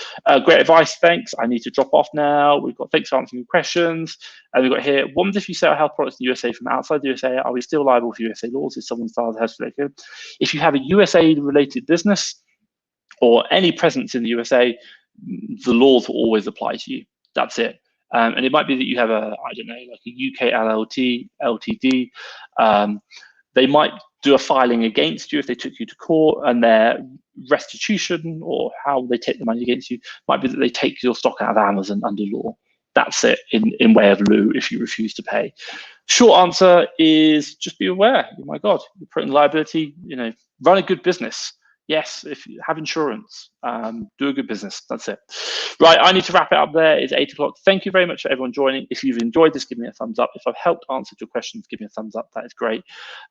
A: Great advice. Thanks. I need to drop off now. We've got thanks for answering your questions. And we've got here, what if you sell health products in the USA from outside the USA? Are we still liable for USA laws if someone's father has related? If you have a USA related business or any presence in the USA, the laws will always apply to you. That's it. And it might be that you have I don't know, like a UK LTD. They might do a filing against you if they took you to court, and their restitution or how they take the money against you might be that they take your stock out of Amazon under law. That's it in way of lieu if you refuse to pay. Short answer is just be aware. Oh my God, you're putting liability, run a good business. Yes, if you have insurance, do a good business. That's it. Right, I need to wrap it up there. It's 8 o'clock. Thank you very much for everyone joining. If you've enjoyed this, give me a thumbs up. If I've helped answer your questions, give me a thumbs up. That is great.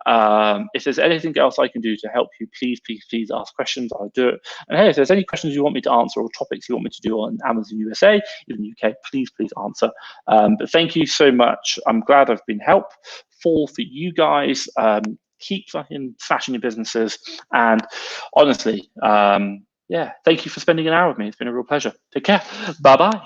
A: If there's anything else I can do to help you, please ask questions. I'll do it. And hey, if there's any questions you want me to answer or topics you want me to do on Amazon USA, even UK, please answer. But thank you so much. I'm glad I've been helpful for you guys. Keep fucking smashing your businesses, and honestly, yeah, thank you for spending an hour with me. It's been a real pleasure. Take care. Bye bye.